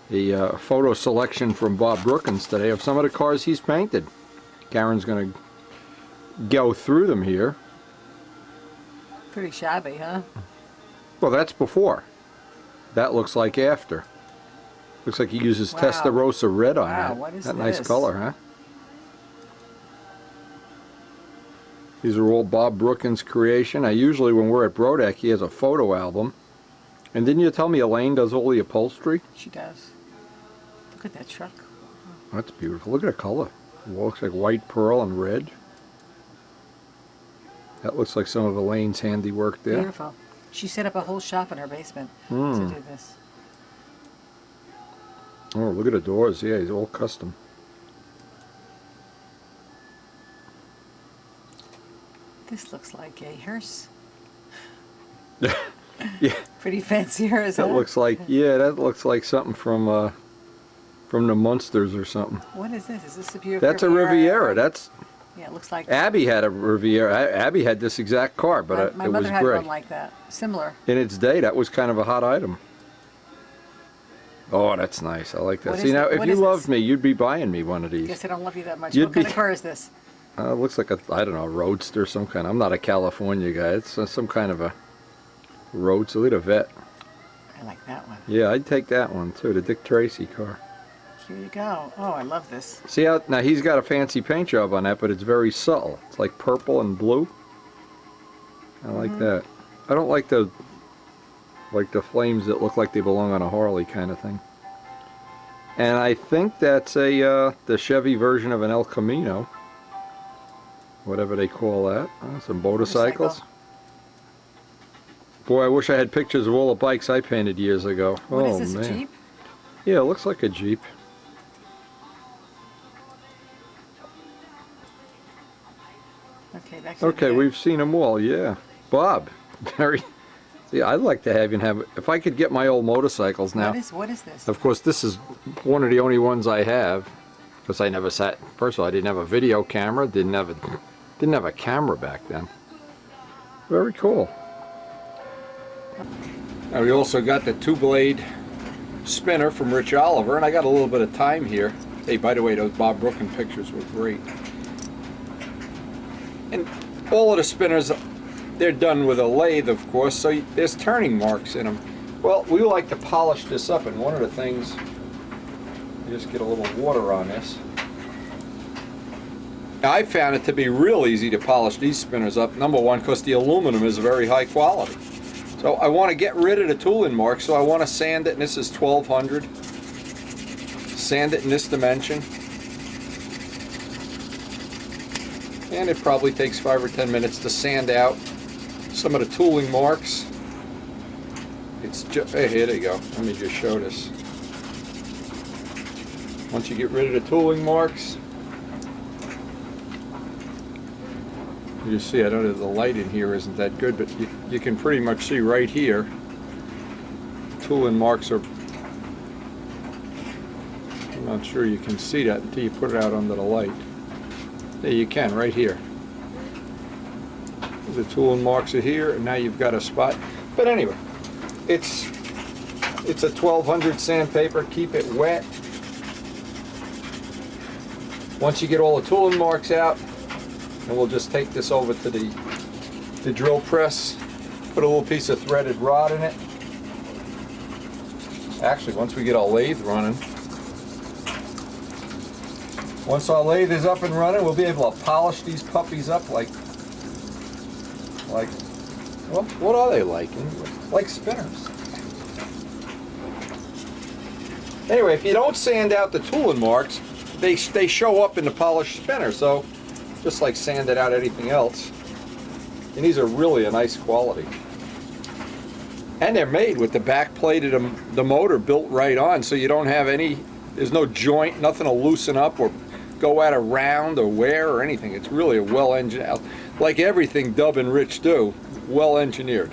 photo selection from Bob Brookins today of some of the cars he's painted. Karen's going to go through them here. Pretty shabby, huh? Well, that's before. That looks like after. Looks like he uses Testarossa red on that. What is that this? Nice color, huh? These are all Bob Brookins' creation. Usually when we're at Brodeck, he has a photo album. And didn't you tell me Elaine does all the upholstery? She does. Look at that truck. That's beautiful. Look at the color. It looks like white, pearl, and red. That looks like some of Elaine's handiwork there. Beautiful. She set up a whole shop in her basement to do this. Oh, look at the doors. Yeah, he's all custom. This looks like a hearse. Yeah. Pretty fancy hearse, That huh? looks like, yeah, that looks like something from the Munsters or something. What is this? Is this a Buick That's a Riviera. That's Yeah, it looks like... Abby had a Riviera. Abby had this exact car, but my it was mother had gray. one like that. Similar. In its day, that was kind of a hot item. Oh, that's nice. I like that. What See, is now, it? if What you is loved this? me, you'd be buying me one of these. Guess I don't love you that much. You'd What kind be- of car is this? It looks like a, I don't know, roadster, some kind. I'm not a California guy. It's some kind of a roadster. Look at a vet. I like that one. Yeah, I'd take that one too, the Dick Tracy car. Here you go. Oh, I love this. See how, now he's got a fancy paint job on that, but it's very subtle. It's like purple and blue. I like that. I don't like the flames that look like they belong on a Harley kind of thing. And I think that's the Chevy version of an El Camino, whatever they call that. Some motorcycles. Boy, I wish I had pictures of all the bikes I painted years ago. What oh, is this, man. a Jeep? Yeah, it looks like a Jeep. Okay, that could Okay, be we've seen them all, yeah. Bob, very... See, I'd like to have you have... If I could get my old motorcycles now... What is this? Of course, this is one of the only ones I have, because I never sat... First of all, I didn't have a video camera, didn't have a camera back then. Very cool. Now we also got the 2-blade spinner from Rich Oliver, and I got a little bit of time here. Hey, by the way, those Bob Brookins pictures were great. And all of the spinners, they're done with a lathe, of course, so there's turning marks in them. Well, we like to polish this up, and one of the things, just get a little water on this. Now, I found it to be real easy to polish these spinners up. Number one, because the aluminum is very high quality. So I want to get rid of the tooling marks, so I want to sand it, and this is 1200. Sand it in this dimension. And it probably takes 5 or 10 minutes to sand out some of the tooling marks. It's just, hey, here they go. Let me just show this. Once you get rid of the tooling marks, you see, I don't know, the light in here isn't that good, but you can pretty much see right here, tooling marks are, I'm not sure you can see that until you put it out under the light. There you can, right here. The tooling marks are here, and now you've got a spot. But anyway, it's a 1200 sandpaper. Keep it wet. Once you get all the tooling marks out, and we'll just take this over to the drill press, put a little piece of threaded rod in it. Actually, once we get our lathe running, once our lathe is up and running, we'll be able to polish these puppies up like well, what are they like? Like spinners. Anyway, if you don't sand out the tooling marks, they show up in the polished spinner. So just like sanding out anything else. And these are really a nice quality. And they're made with the back plate of the motor built right on, so you don't have any, there's no joint, nothing to loosen up or go out of round or wear or anything. It's really a well-engineered, like everything Dub and Rich do, well-engineered.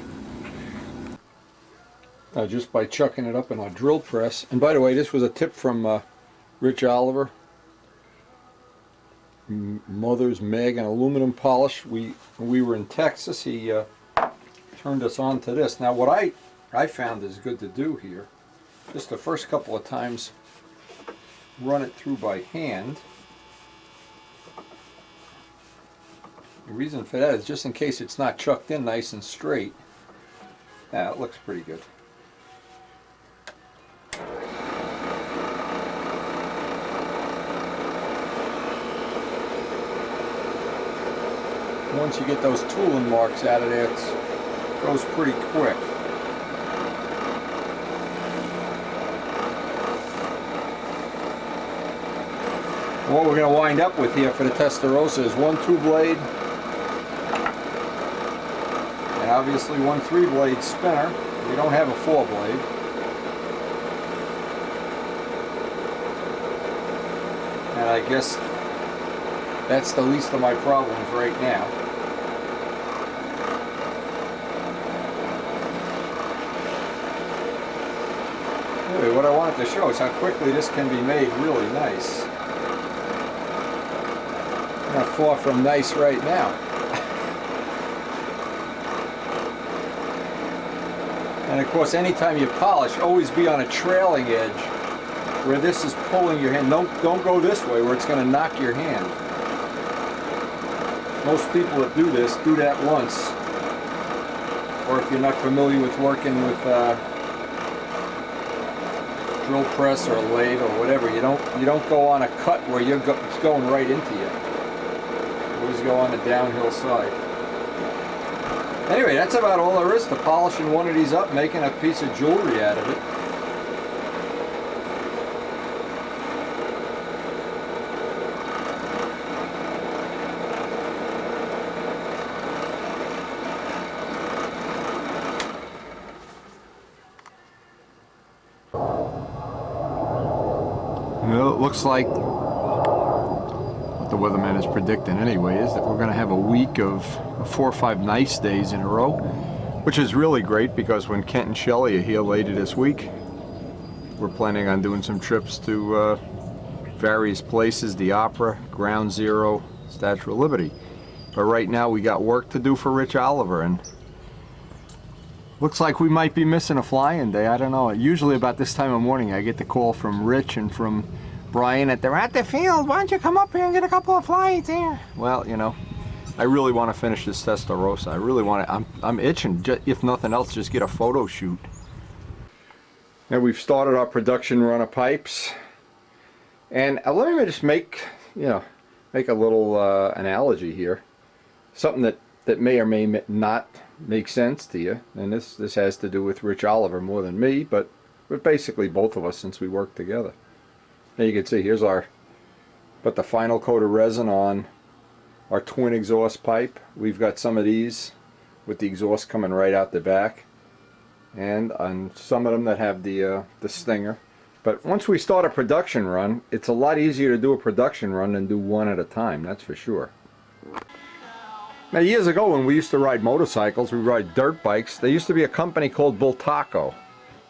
Just by chucking it up in our drill press. And by the way, this was a tip from Rich Oliver. Mother's Meg and aluminum polish. When we were in Texas, he turned us on to this. Now what I found is good to do here, just the first couple of times, run it through by hand. The reason for that is just in case it's not chucked in nice and straight. Yeah, it looks pretty good. Once you get those tooling marks out of there, it goes pretty quick. What we're going to wind up with here for the Testarossa is one 2-blade and obviously one 3-blade spinner. We don't have a 4-blade. And I guess that's the least of my problems right now. Anyway, what I wanted to show is how quickly this can be made really nice. Not far from nice right now. And of course, anytime you polish, always be on a trailing edge where this is pulling your hand. Don't go this way where it's going to knock your hand. Most people that do this do that once. Or if you're not familiar with working with drill press or a lathe or whatever, you don't go on a cut where it's going right into you. Always go on the downhill side. Anyway, that's about all there is to polishing one of these up, making a piece of jewelry out of it. Well, it looks like what the weatherman is predicting anyway is that we're going to have a week of 4 or 5 nice days in a row, which is really great because when Kent and Shelley are here later this week, we're planning on doing some trips to various places, the Opera, Ground Zero, Statue of Liberty. But right now we got work to do for Rich Oliver, and looks like we might be missing a flying day. I don't know. Usually about this time of morning I get the call from Rich and from Brian that they're at the field. Why don't you come up here and get a couple of flights here? Well, you know, I really want to finish this Testarossa. I really want to. I'm itching, if nothing else, just get a photo shoot. Now we've started our production run of pipes, and let me just make a little analogy here, something that may or may not make sense to you. And this has to do with Rich Oliver more than me, but basically both of us since we work together. Now you can see here's put the final coat of resin on our twin exhaust pipe. We've got some of these with the exhaust coming right out the back, and on some of them that have the stinger. But once we start a production run, it's a lot easier to do a production run than do one at a time, that's for sure. Now years ago when we used to ride motorcycles, we ride dirt bikes, there used to be a company called Bultaco.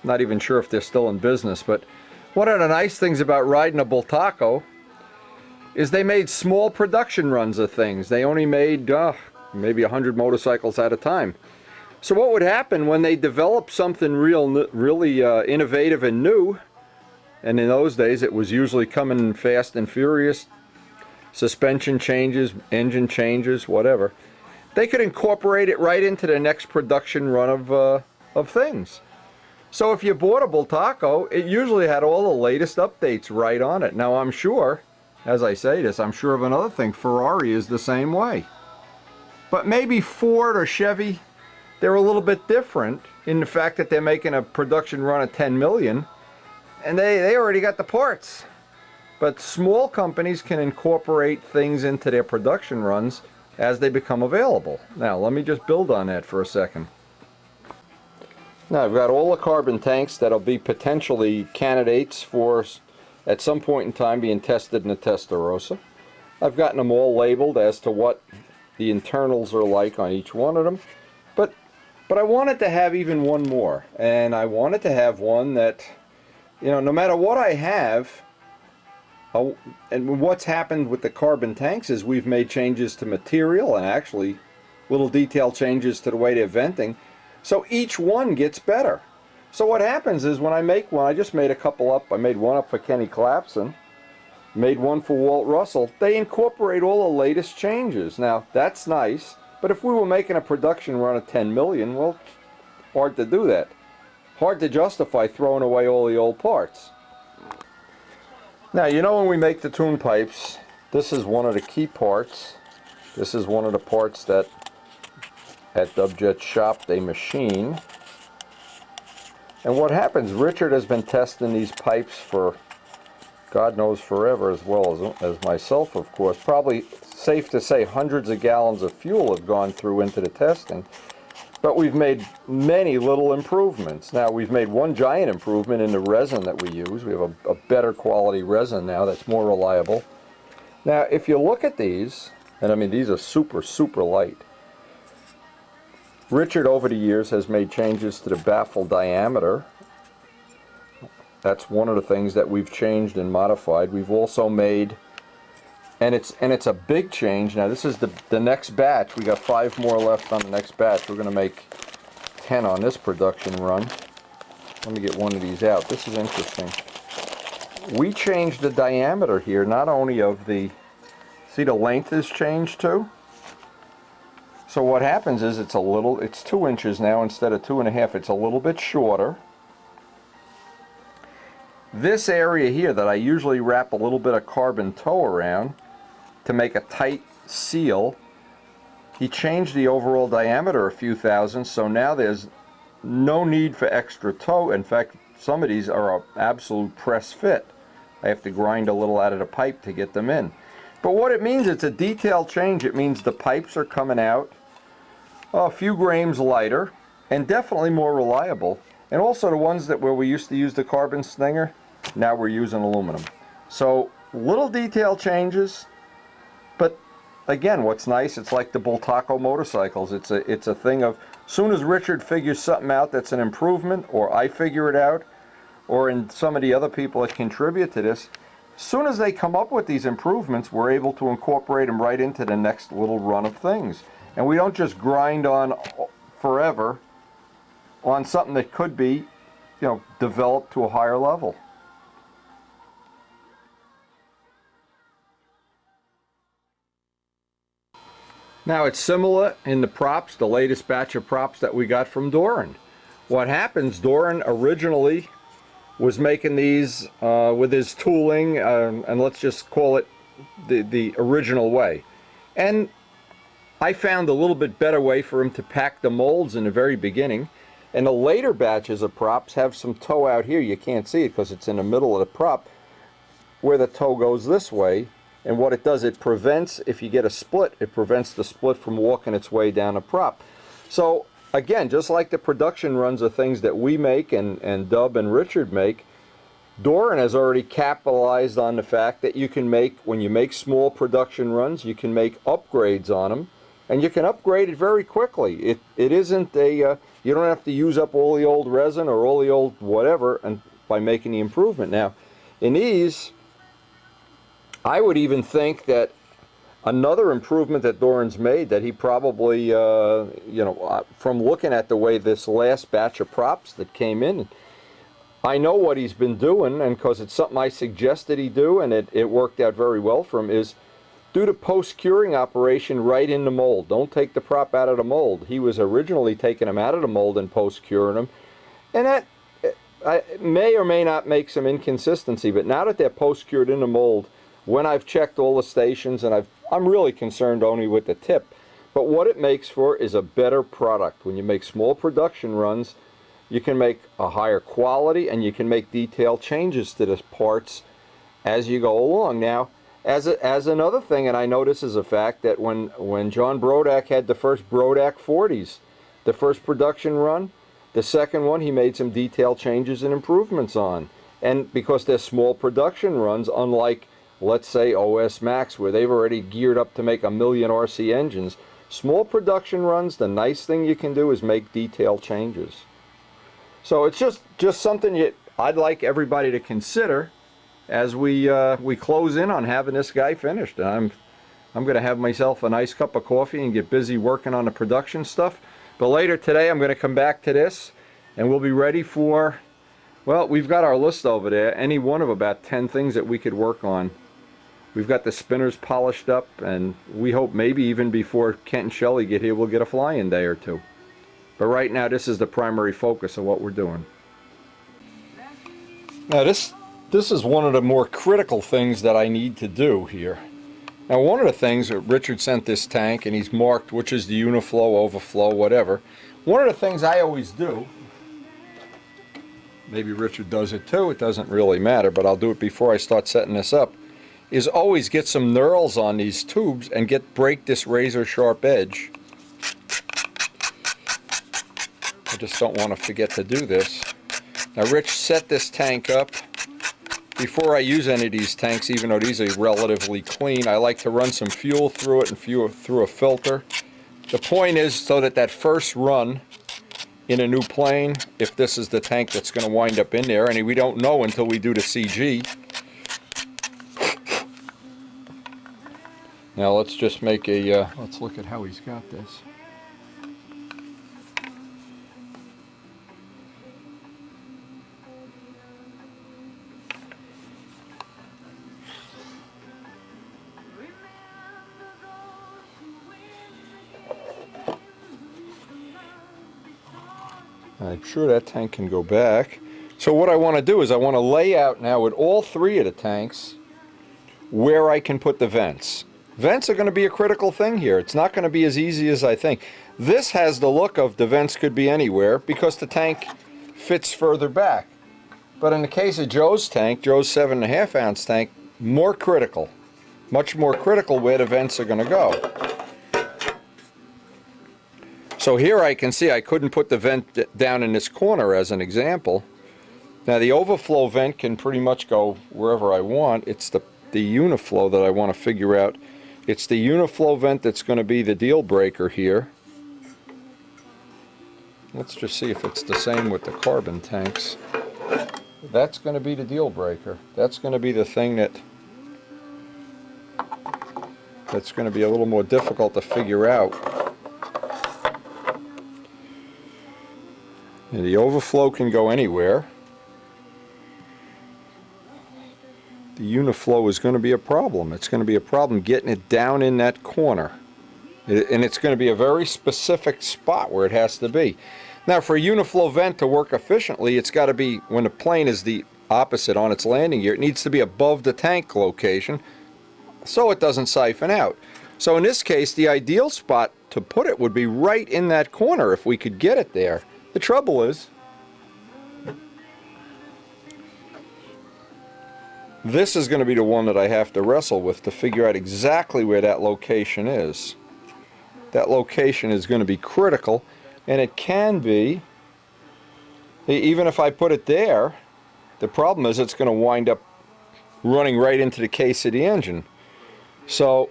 Not even sure if they're still in business, but one of the nice things about riding a Bultaco is they made small production runs of things. They only made maybe 100 motorcycles at a time. So what would happen when they developed something really innovative and new, and in those days it was usually coming fast and furious, suspension changes, engine changes, whatever, they could incorporate it right into the next production run of things. So if you bought a Bultaco, it usually had all the latest updates right on it. Now I'm sure, as I say this, I'm sure of another thing, Ferrari is the same way. But maybe Ford or Chevy, they're a little bit different in the fact that they're making a production run of 10 million, and they already got the parts. But small companies can incorporate things into their production runs as they become available. Now let me just build on that for a second. Now I've got all the carbon tanks that'll be potentially candidates for at some point in time being tested in the Testarossa. I've gotten them all labeled as to what the internals are like on each one of them, but I wanted to have even one more, and I wanted to have one that, you know, no matter what I have, and what's happened with the carbon tanks is we've made changes to material and actually little detail changes to the way they're venting, so each one gets better. So what happens is when I make one, I just made a couple up. I made one up for Kenny Clapson, made one for Walt Russell. They incorporate all the latest changes. Now that's nice, but if we were making a production run of 10 million, well, hard to do that. Hard to justify throwing away all the old parts. Now, you know, when we make the tune pipes, this is one of the key parts. This is one of the parts that at Dubjet's shop they machine. And what happens, Richard has been testing these pipes for God knows forever, as well as myself, of course. Probably safe to say hundreds of gallons of fuel have gone through into the testing. But we've made many little improvements. Now, we've made one giant improvement in the resin that we use. We have a better quality resin now that's more reliable. Now, if you look at these, and I mean, these are super, super light. Richard, over the years, has made changes to the baffle diameter. That's one of the things that we've changed and modified. We've also made, and it's a big change. Now, this is the next batch. We got 5 more left on the next batch. We're going to make 10 on this production run. Let me get one of these out. This is interesting. We changed the diameter here, not only of the, see the length has changed too? So what happens is it's 2 inches now instead of 2.5. It's a little bit shorter. This area here that I usually wrap a little bit of carbon tow around to make a tight seal, he changed the overall diameter a few thousand, so now there's no need for extra tow. In fact, some of these are an absolute press fit. I have to grind a little out of the pipe to get them in. But what it means, it's a detail change. It means the pipes are coming out a few grams lighter and definitely more reliable. And also the ones that where we used to use the carbon stinger, now we're using aluminum. So little detail changes, but again, what's nice, it's like the Bultaco motorcycles. It's a thing of, soon as Richard figures something out that's an improvement, or I figure it out, or in some of the other people that contribute to this, soon as they come up with these improvements, we're able to incorporate them right into the next little run of things. And we don't just grind on forever on something that could be, you know, developed to a higher level. Now it's similar in the props, the latest batch of props that we got from Doran. What happens, Doran originally was making these with his tooling, and let's just call it the original way. And I found a little bit better way for him to pack the molds in the very beginning. And the later batches of props have some toe out here. You can't see it because it's in the middle of the prop, where the toe goes this way. And what it does, it prevents, if you get a split, it prevents the split from walking its way down a prop. So again, just like the production runs of things that we make and Dub and Richard make, Doran has already capitalized on the fact that you can make, when you make small production runs, you can make upgrades on them, and you can upgrade it very quickly. It isn't a, you don't have to use up all the old resin or all the old whatever and by making the improvement. Now, in these, I would even think that Another improvement that Doran's made that he probably, from looking at the way this last batch of props that came in, I know what he's been doing, and because it's something I suggested he do, and it worked out very well for him, is do the post-curing operation right in the mold. Don't take the prop out of the mold. He was originally taking them out of the mold and post-curing them, and that may or may not make some inconsistency, but now that they're post-cured in the mold, when I've checked all the stations, and I'm really concerned only with the tip, but what it makes for is a better product. When you make small production runs, you can make a higher quality, and you can make detailed changes to the parts as you go along. Now, as another thing, and I know this is a fact, that when John Brodak had the first Brodak 40s, the first production run, the second one he made some detailed changes and improvements on. And because they're small production runs, unlike, let's say, OS Max, where they've already geared up to make 1 million RC engines, small production runs, the nice thing you can do is make detailed changes. So it's just something I'd like everybody to consider as we close in on having this guy finished. And I'm going to have myself a nice cup of coffee and get busy working on the production stuff. But later today I'm going to come back to this, and we'll be ready for, well, we've got our list over there, any one of about 10 things that we could work on. We've got the spinners polished up, and we hope maybe even before Kent and Shelley get here we'll get a fly-in day or two. But right now this is the primary focus of what we're doing. Now this is one of the more critical things that I need to do here. Now, one of the things that Richard sent this tank, and he's marked which is the uniflow, overflow, whatever. One of the things I always do, maybe Richard does it too, it doesn't really matter, but I'll do it before I start setting this up, is always get some knurls on these tubes and break this razor sharp edge. I just don't want to forget to do this. Now, Rich set this tank up. Before I use any of these tanks, even though these are relatively clean, I like to run some fuel through it and through a filter. The point is so that first run in a new plane, if this is the tank that's going to wind up in there, and we don't know until we do the CG. Now let's just make a, let's look at how he's got this. I'm sure that tank can go back. So what I want to do is I want to lay out now with all three of the tanks where I can put the vents. Vents are going to be a critical thing here. It's not going to be as easy as I think. This has the look of the vents could be anywhere because the tank fits further back. But in the case of Joe's tank, Joe's 7.5 ounce tank, more critical. Much more critical where the vents are going to go. So here I can see I couldn't put the vent down in this corner as an example. Now the overflow vent can pretty much go wherever I want. It's the uniflow that I want to figure out. It's the uniflow vent that's going to be the deal breaker here. Let's just see if it's the same with the carbon tanks. That's going to be the deal breaker. That's going to be the thing that's going to be a little more difficult to figure out. And the overflow can go anywhere. The uniflow is going to be a problem. It's going to be a problem getting it down in that corner. And it's going to be a very specific spot where it has to be. Now, for a uniflow vent to work efficiently, it's got to be, when the plane is the opposite on its landing gear, it needs to be above the tank location so it doesn't siphon out. So in this case, the ideal spot to put it would be right in that corner if we could get it there. The trouble is, this is going to be the one that I have to wrestle with to figure out exactly where that location is. That location is going to be critical, and it can be, even if I put it there, the problem is it's going to wind up running right into the case of the engine. So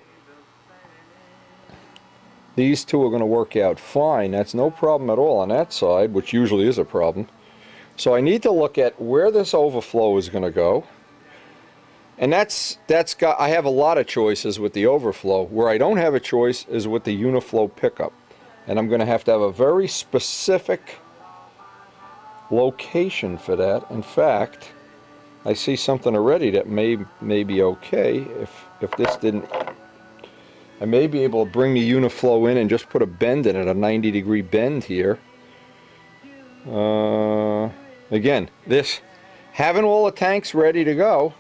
these two are going to work out fine. That's no problem at all on that side, which usually is a problem. So I need to look at where this overflow is going to go. And I have a lot of choices with the overflow. Where I don't have a choice is with the uniflow pickup. And I'm going to have a very specific location for that. In fact, I see something already that may be okay. If this didn't, I may be able to bring the uniflow in and just put a bend in it, a 90-degree bend here. Again, this having all the tanks ready to go.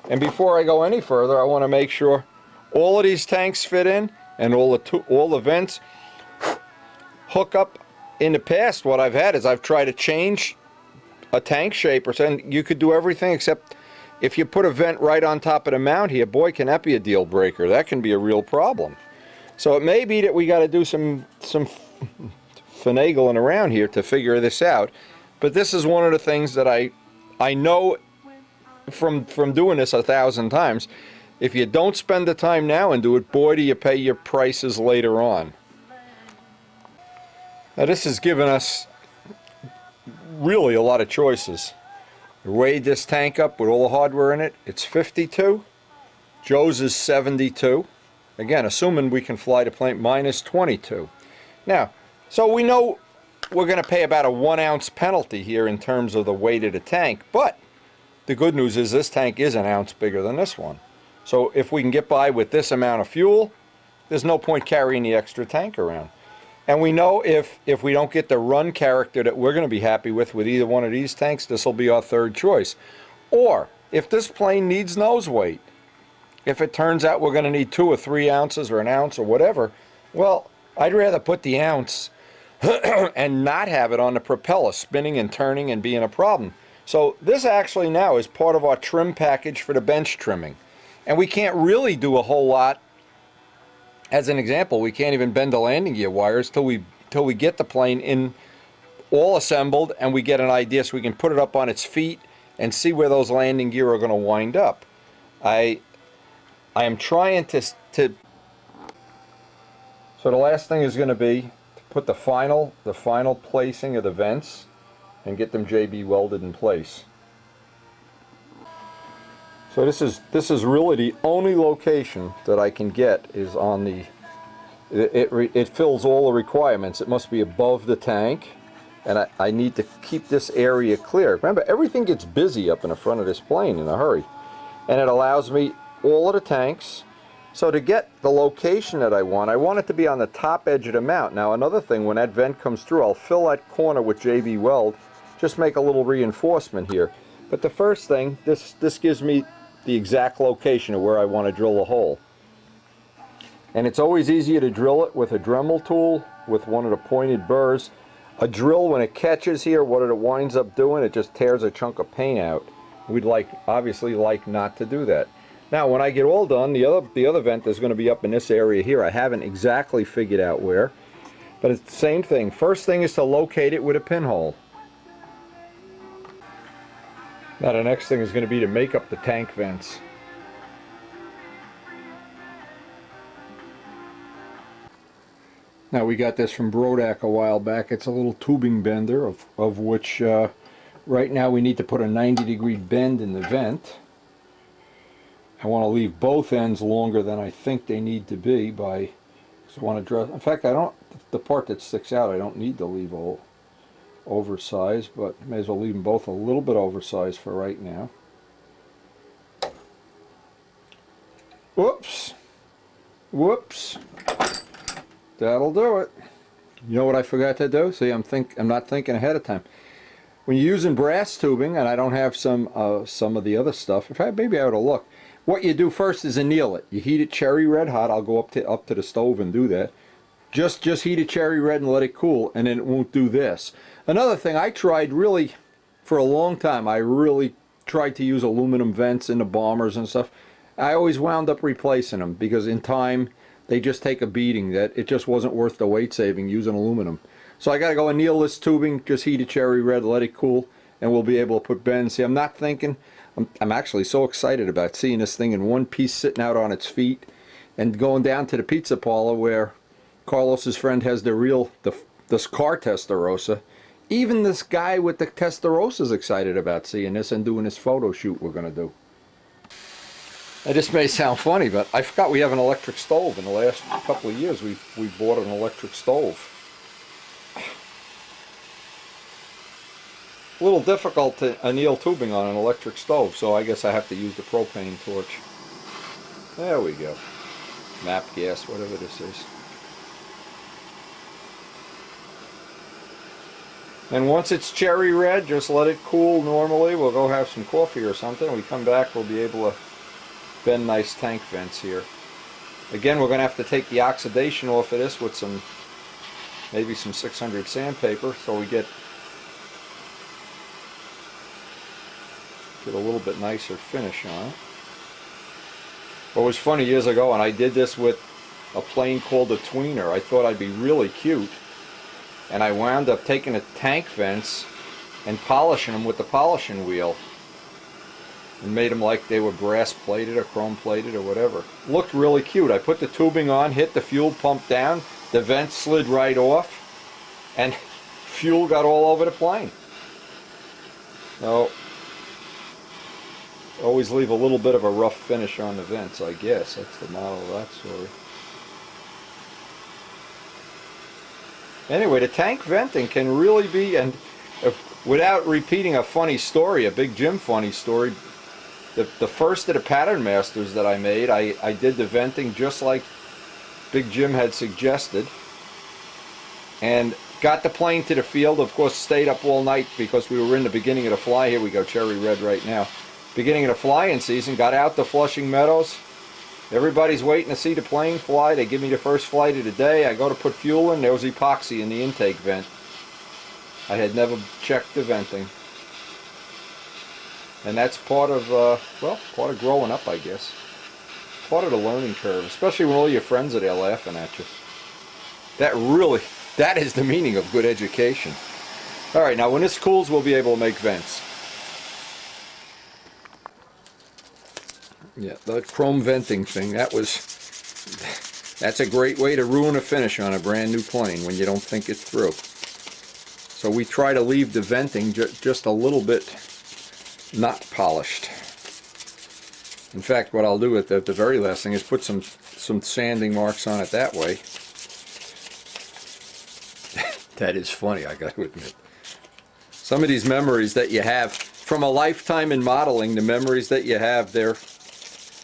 And before I go any further, I want to make sure all of these tanks fit in and all the vents hook up. In the past, what I've had is I've tried to change a tank shape or something. You could do everything except if you put a vent right on top of the mount here, boy, can that be a deal breaker. That can be a real problem. So it may be that we got to do some finagling around here to figure this out. But this is one of the things that I know from doing this 1,000 times. If you don't spend the time now and do it, boy, do you pay your prices later on. Now this has given us really a lot of choices. We weighed this tank up with all the hardware in it. It's 52. Joe's is 72. Again, assuming we can fly the plane, mine is 22. Now, so we know we're going to pay about a 1 ounce penalty here in terms of the weight of the tank, but the good news is this tank is 1 ounce bigger than this one. So if we can get by with this amount of fuel, there's no point carrying the extra tank around. And we know if we don't get the run character that we're going to be happy with either one of these tanks, this will be our third choice. Or if this plane needs nose weight, if it turns out we're going to need 2 or 3 ounces or 1 ounce or whatever, well, I'd rather put the ounce and not have it on the propeller spinning and turning and being a problem. So this actually now is part of our trim package for the bench trimming. And we can't really do a whole lot. As an example, we can't even bend the landing gear wires till we get the plane in all assembled and we get an idea so we can put it up on its feet and see where those landing gear are going to wind up. I am trying to so the last thing is going to be to put the final placing of the vents and get them JB welded in place. So this is really the only location that I can get is on the, it fills all the requirements. It must be above the tank, and I need to keep this area clear. Remember, everything gets busy up in the front of this plane in a hurry, and it allows me all of the tanks. So to get the location that I want it to be on the top edge of the mount. Now another thing, when that vent comes through, I'll fill that corner with JB weld, just make a little reinforcement here. But the first thing, this gives me the exact location of where I want to drill a hole. And it's always easier to drill it with a Dremel tool, with one of the pointed burrs. A drill, when it catches here, what it winds up doing, it just tears a chunk of paint out. We'd obviously like not to do that. Now when I get all done, the other vent is going to be up in this area here. I haven't exactly figured out where, but it's the same thing. First thing is to locate it with a pinhole. Now the next thing is going to be to make up the tank vents. Now we got this from Brodak a while back. It's a little tubing bender of which right now we need to put a 90-degree bend in the vent. I want to leave both ends longer than I think they need to be by, so I want to dress. In fact, the part that sticks out I don't need to leave all oversized, but may as well leave them both a little bit oversized for right now. Whoops. Whoops. That'll do it. You know what I forgot to do? See, I'm not thinking ahead of time. When you're using brass tubing, and I don't have some of the other stuff, in fact, maybe I ought to look. What you do first is anneal it. You heat it cherry red hot. I'll go up to the stove and do that. Just heat it cherry red and let it cool, and then it won't do this. Another thing, I tried really, for a long time, I really tried to use aluminum vents in the bombers and stuff. I always wound up replacing them because in time they just take a beating. That it just wasn't worth the weight saving using aluminum. So I got to go anneal this tubing, just heat it cherry red, let it cool, and we'll be able to put bends. See, I'm not thinking, I'm actually so excited about seeing this thing in one piece sitting out on its feet and going down to the pizza parlor where Carlos's friend has this car Testarossa. Even this guy with the Testarossa is excited about seeing this and doing this photo shoot we're going to do. This may sound funny, but I forgot we have an electric stove. In the last couple of years, we bought an electric stove. A little difficult to anneal tubing on an electric stove, so I guess I have to use the propane torch. There we go. Map gas, whatever this is. And once it's cherry red, just let it cool normally. We'll go have some coffee or something. When we come back, we'll be able to bend nice tank vents here. Again, we're going to have to take the oxidation off of this with some, maybe some 600 sandpaper, so we get a little bit nicer finish on it. What was funny years ago, and I did this with a plane called a tweener. I thought I'd be really cute, and I wound up taking the tank vents and polishing them with the polishing wheel, and made them like they were brass plated or chrome plated or whatever. Looked really cute. I put the tubing on, hit the fuel pump down, the vent slid right off, and fuel got all over the plane. So always leave a little bit of a rough finish on the vents, I guess. That's the moral of that story. Anyway, the tank venting can really be, and without repeating a funny story, a Big Jim funny story, the first of the pattern masters that I made, I did the venting just like Big Jim had suggested, and got the plane to the field. Of course, stayed up all night because we were in the beginning of the fly. Here we go, cherry red right now. Beginning of the flying season, got out to Flushing Meadows. Everybody's waiting to see the plane fly. They give me the first flight of the day. I go to put fuel in. There was epoxy in the intake vent. I had never checked the venting. And that's part of, well, part of growing up, I guess. Part of the learning curve, especially when all your friends are there laughing at you. That is the meaning of good education. All right, now when this cools, we'll be able to make vents. Yeah, the chrome venting thing, that's a great way to ruin a finish on a brand new plane when you don't think it through. So we try to leave the venting just a little bit not polished. In fact, what I'll do at the very last thing is put some sanding marks on it that way. That is funny, I got to admit. Some of these memories that you have from a lifetime in modeling, the memories that you have,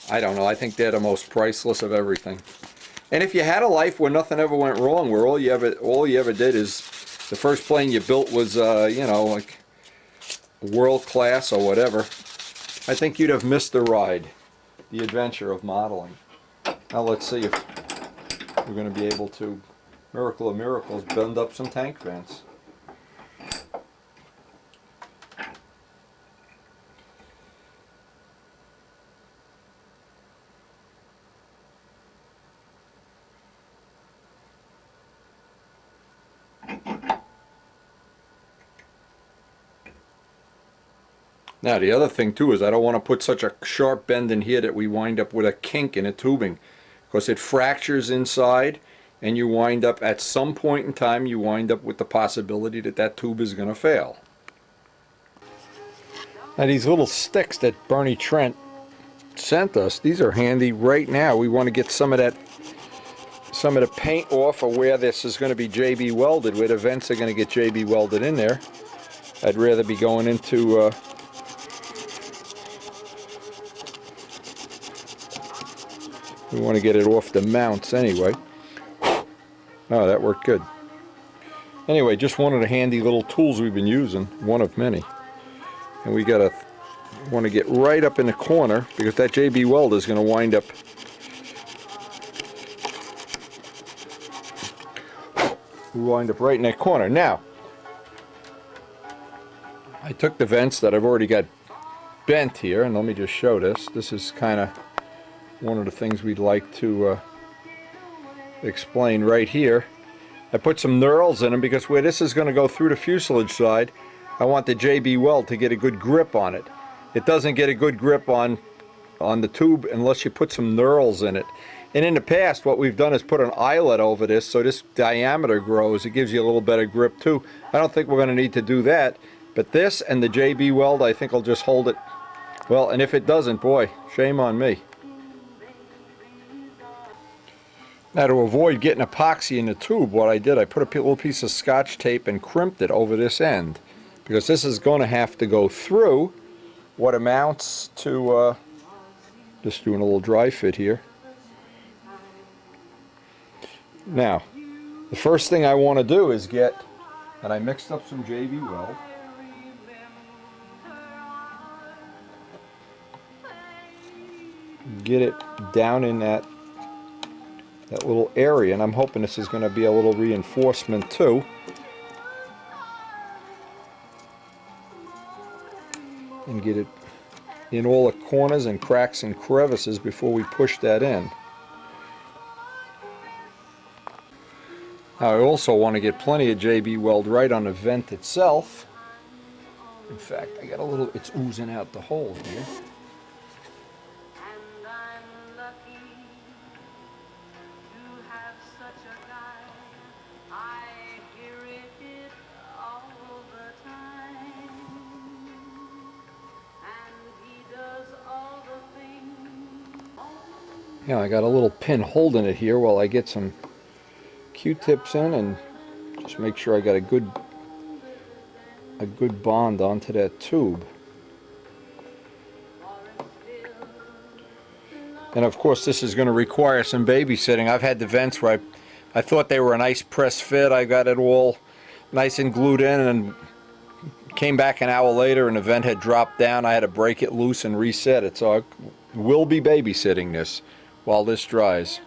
I don't know, I think they're the most priceless of everything. And if you had a life where nothing ever went wrong, where all you ever did is the first plane you built was, you know, like world class or whatever, I think you'd have missed the ride, the adventure of modeling. Now let's see if we're going to be able to, miracle of miracles, bend up some tank vents. Now the other thing too is I don't want to put such a sharp bend in here that we wind up with a kink in a tubing, because it fractures inside and you wind up, at some point in time, you wind up with the possibility that that tube is going to fail. Now these little sticks that Bernie Trent sent us, these are handy right now. We want to get some of the paint off of where this is going to be JB welded, where the vents are going to get JB welded in there. I'd rather be going into we want to get it off the mounts anyway. Oh, that worked good. Anyway, just one of the handy little tools we've been using, one of many. And we want to get right up in the corner, because that JB weld is going to wind up right in that corner. Now, I took the vents that I've already got bent here, and let me just show this. This is kind of one of the things we'd like to explain right here. I put some knurls in them because where this is going to go through the fuselage side, I want the JB weld to get a good grip on it. It doesn't get a good grip on the tube unless you put some knurls in it. And in the past, what we've done is put an eyelet over this so this diameter grows. It gives you a little better grip too. I don't think we're going to need to do that, but this and the JB weld I think will just hold it well. And if it doesn't, boy, shame on me. Now, to avoid getting epoxy in the tube, what I did, I put a little piece of Scotch tape and crimped it over this end, because this is going to have to go through what amounts to, just doing a little dry fit here. Now, the first thing I want to do is get, and I mixed up some JB Weld. Get it down in that little area, and I'm hoping this is going to be a little reinforcement too. And get it in all the corners and cracks and crevices before we push that in. Now I also want to get plenty of JB Weld right on the vent itself. In fact, I got a little, it's oozing out the hole here. Yeah, I got a little pin holding it here while I get some Q-tips in and just make sure I got a good bond onto that tube. And of course this is going to require some babysitting. I've had the vents where I thought they were a nice press fit. I got it all nice and glued in, and came back an hour later and the vent had dropped down. I had to break it loose and reset it. So I will be babysitting this while this dries.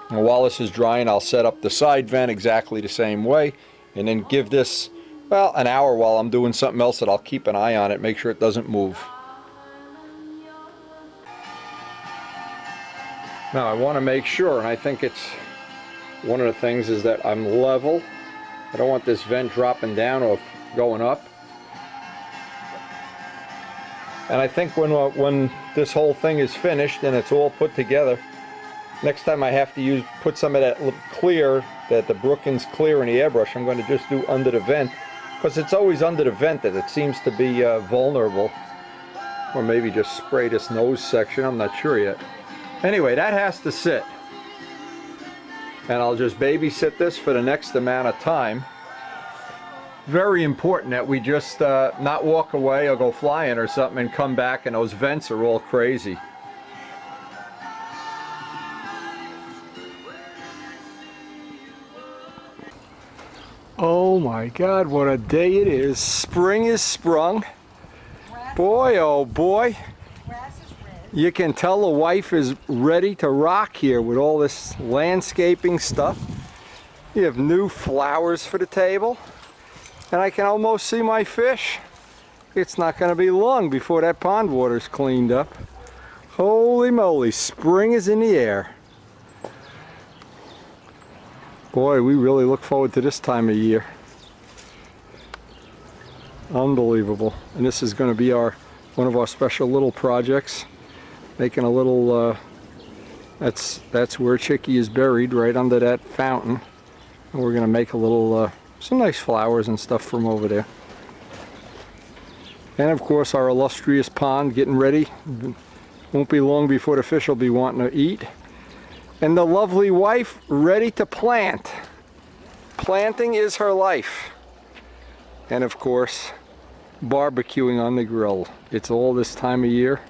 And while this is drying, I'll set up the side vent exactly the same way, and then give this, well, an hour while I'm doing something else that I'll keep an eye on it, make sure it doesn't move. Now I want to make sure, and I think it's one of the things, is that I'm level. I don't want this vent dropping down or going up. And I think when this whole thing is finished and it's all put together, next time I have to put some of that clear, that the Brookings clear in the airbrush, I'm going to just do under the vent, because it's always under the vent that it seems to be vulnerable. Or maybe just spray this nose section, I'm not sure yet. Anyway, that has to sit. And I'll just babysit this for the next amount of time. Very important that we just not walk away or go flying or something and come back and those vents are all crazy. Oh my God, what a day it is. Spring is sprung. Boy, oh boy. You can tell the wife is ready to rock here with all this landscaping stuff. You have new flowers for the table. And I can almost see my fish. It's not going to be long before that pond water's cleaned up. Holy moly, spring is in the air. Boy, we really look forward to this time of year. Unbelievable. And this is going to be one of our special little projects. Making a little, that's where Chicky is buried, right under that fountain. And we're going to make a little, some nice flowers and stuff from over there. And of course our illustrious pond getting ready. Won't be long before the fish will be wanting to eat. And the lovely wife ready to plant. Planting is her life. And of course, barbecuing on the grill. It's all this time of year,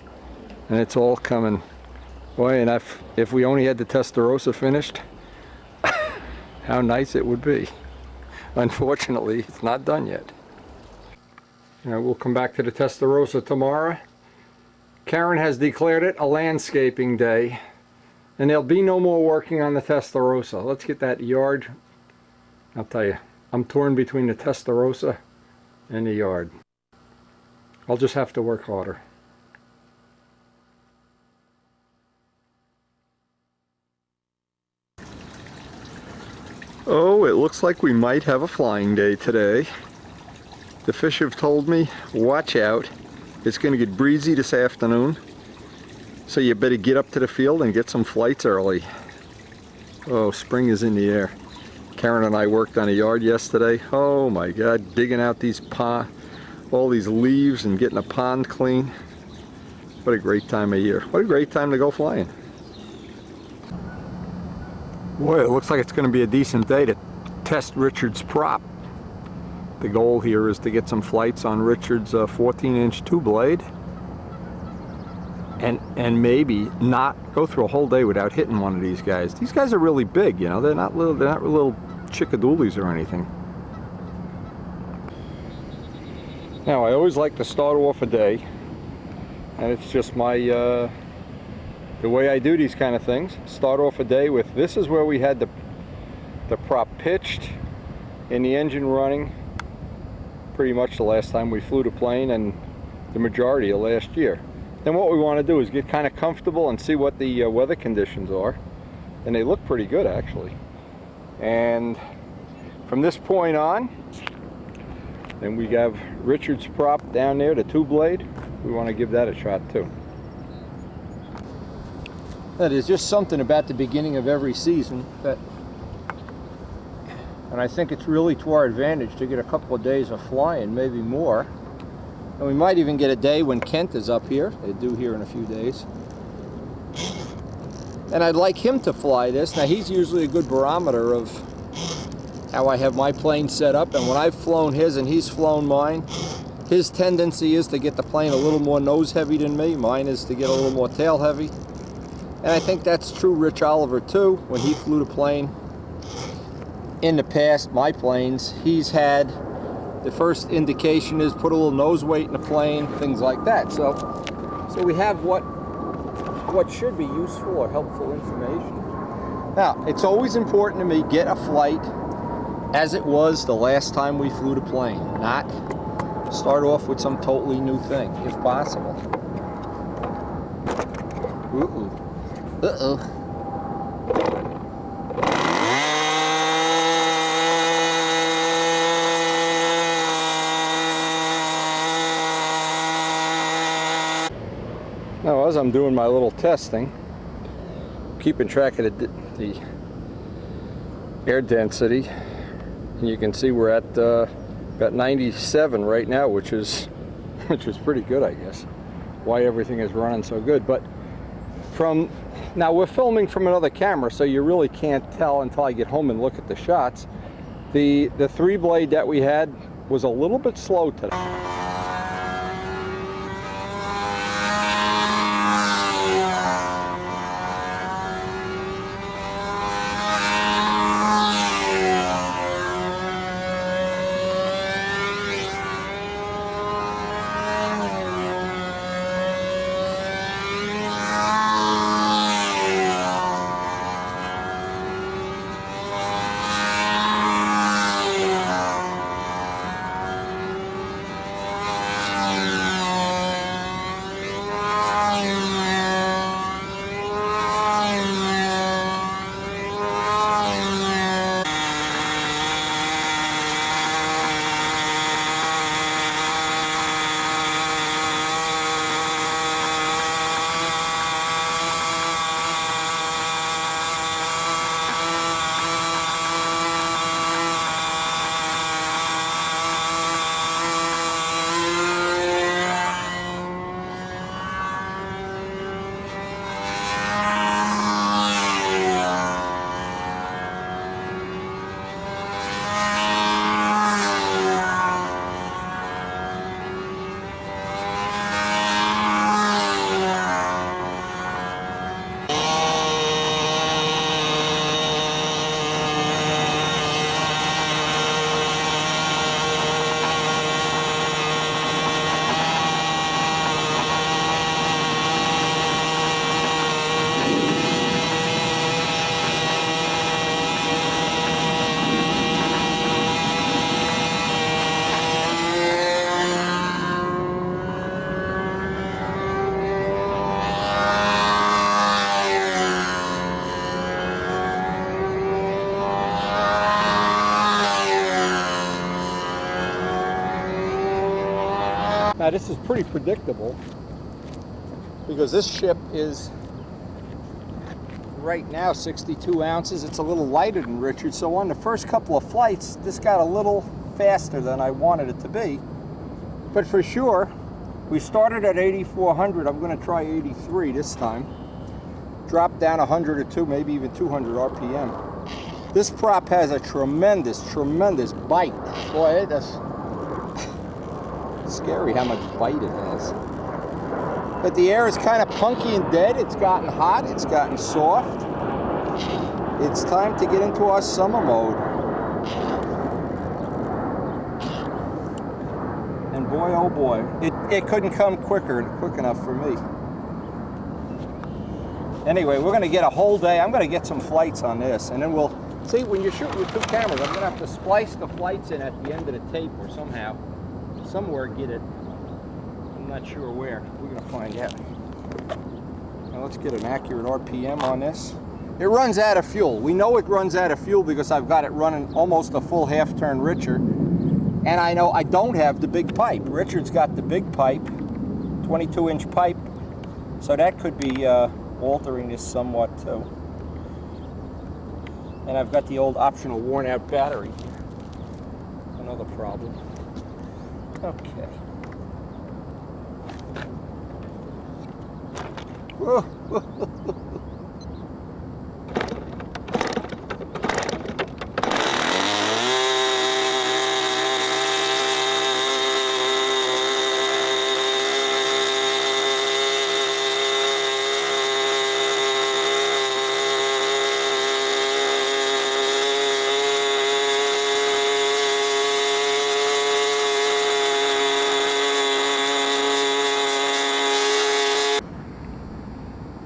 and it's all coming. Boy, and if we only had the Testarossa finished, how nice it would be. Unfortunately, it's not done yet. We'll come back to the Testarossa tomorrow. Karen has declared it a landscaping day, and there'll be no more working on the Testarossa. Let's get that yard. I'll tell you, I'm torn between the Testarossa and the yard. I'll just have to work harder. Oh, it looks like we might have a flying day today. The fish have told me, watch out. It's going to get breezy this afternoon. So you better get up to the field and get some flights early. Oh, spring is in the air. Karen and I worked on a yard yesterday. Oh my God, digging out all these leaves and getting a pond clean. What a great time of year. What a great time to go flying. Boy, it looks like it's going to be a decent day to test Richard's prop. The goal here is to get some flights on Richard's 14-inch 2-blade and maybe not go through a whole day without hitting one of these guys. These guys are really big, you know. They're not little chickadoolies or anything. Now, I always like to start off a day, and it's just my the way I do these kind of things. Start off a day with, this is where we had the prop pitched and the engine running pretty much the last time we flew the plane and the majority of last year. Then what we want to do is get kind of comfortable and see what the weather conditions are, and they look pretty good actually. And from this point on, then we have Richard's prop down there, the 2-blade. We want to give that a shot too. That is just something about the beginning of every season that, and I think it's really to our advantage to get a couple of days of flying, maybe more. And we might even get a day when Kent is up here. They do here in a few days. And I'd like him to fly this. Now, he's usually a good barometer of how I have my plane set up, and when I've flown his and he's flown mine, his tendency is to get the plane a little more nose heavy than me. Mine is to get a little more tail heavy. And I think that's true Rich Oliver too. When he flew the plane in the past, my planes, he's had the first indication is put a little nose weight in the plane, things like that. So we have what should be useful or helpful information. Now, it's always important to me, get a flight as it was the last time we flew the plane, not start off with some totally new thing, if possible. Uh-oh. Now, as I'm doing my little testing, keeping track of the air density, and you can see we're at about 97 right now, which is pretty good, I guess. Why everything is running so good. But now we're filming from another camera, so you really can't tell until I get home and look at the shots. The 3-blade that we had was a little bit slow today. Now this is pretty predictable because this ship is right now 62 ounces. It's a little lighter than Richard, so on the first couple of flights this got a little faster than I wanted it to be. But for sure, we started at 8,400. I'm going to try 83 this time. Drop down 100 or 2, maybe even 200 RPM. This prop has a tremendous bite. Boy, that's scary how much bite it has. But the air is kind of punky and dead. It's gotten hot, it's gotten soft. It's time to get into our summer mode. And boy, oh boy, it couldn't come quick enough for me. Anyway, we're going to get a whole day. I'm going to get some flights on this, and then we'll see. When you're shooting with two cameras, I'm going to have to splice the flights in at the end of the tape, or somewhere get it. I'm not sure where. We're going to find out. Now let's get an accurate RPM on this. It runs out of fuel. We know it runs out of fuel because I've got it running almost a full half-turn Richard, and I know I don't have the big pipe. Richard's got the big pipe, 22-inch pipe, so that could be altering this somewhat too. And I've got the old optional worn out battery. Another problem. Okay. Whoa.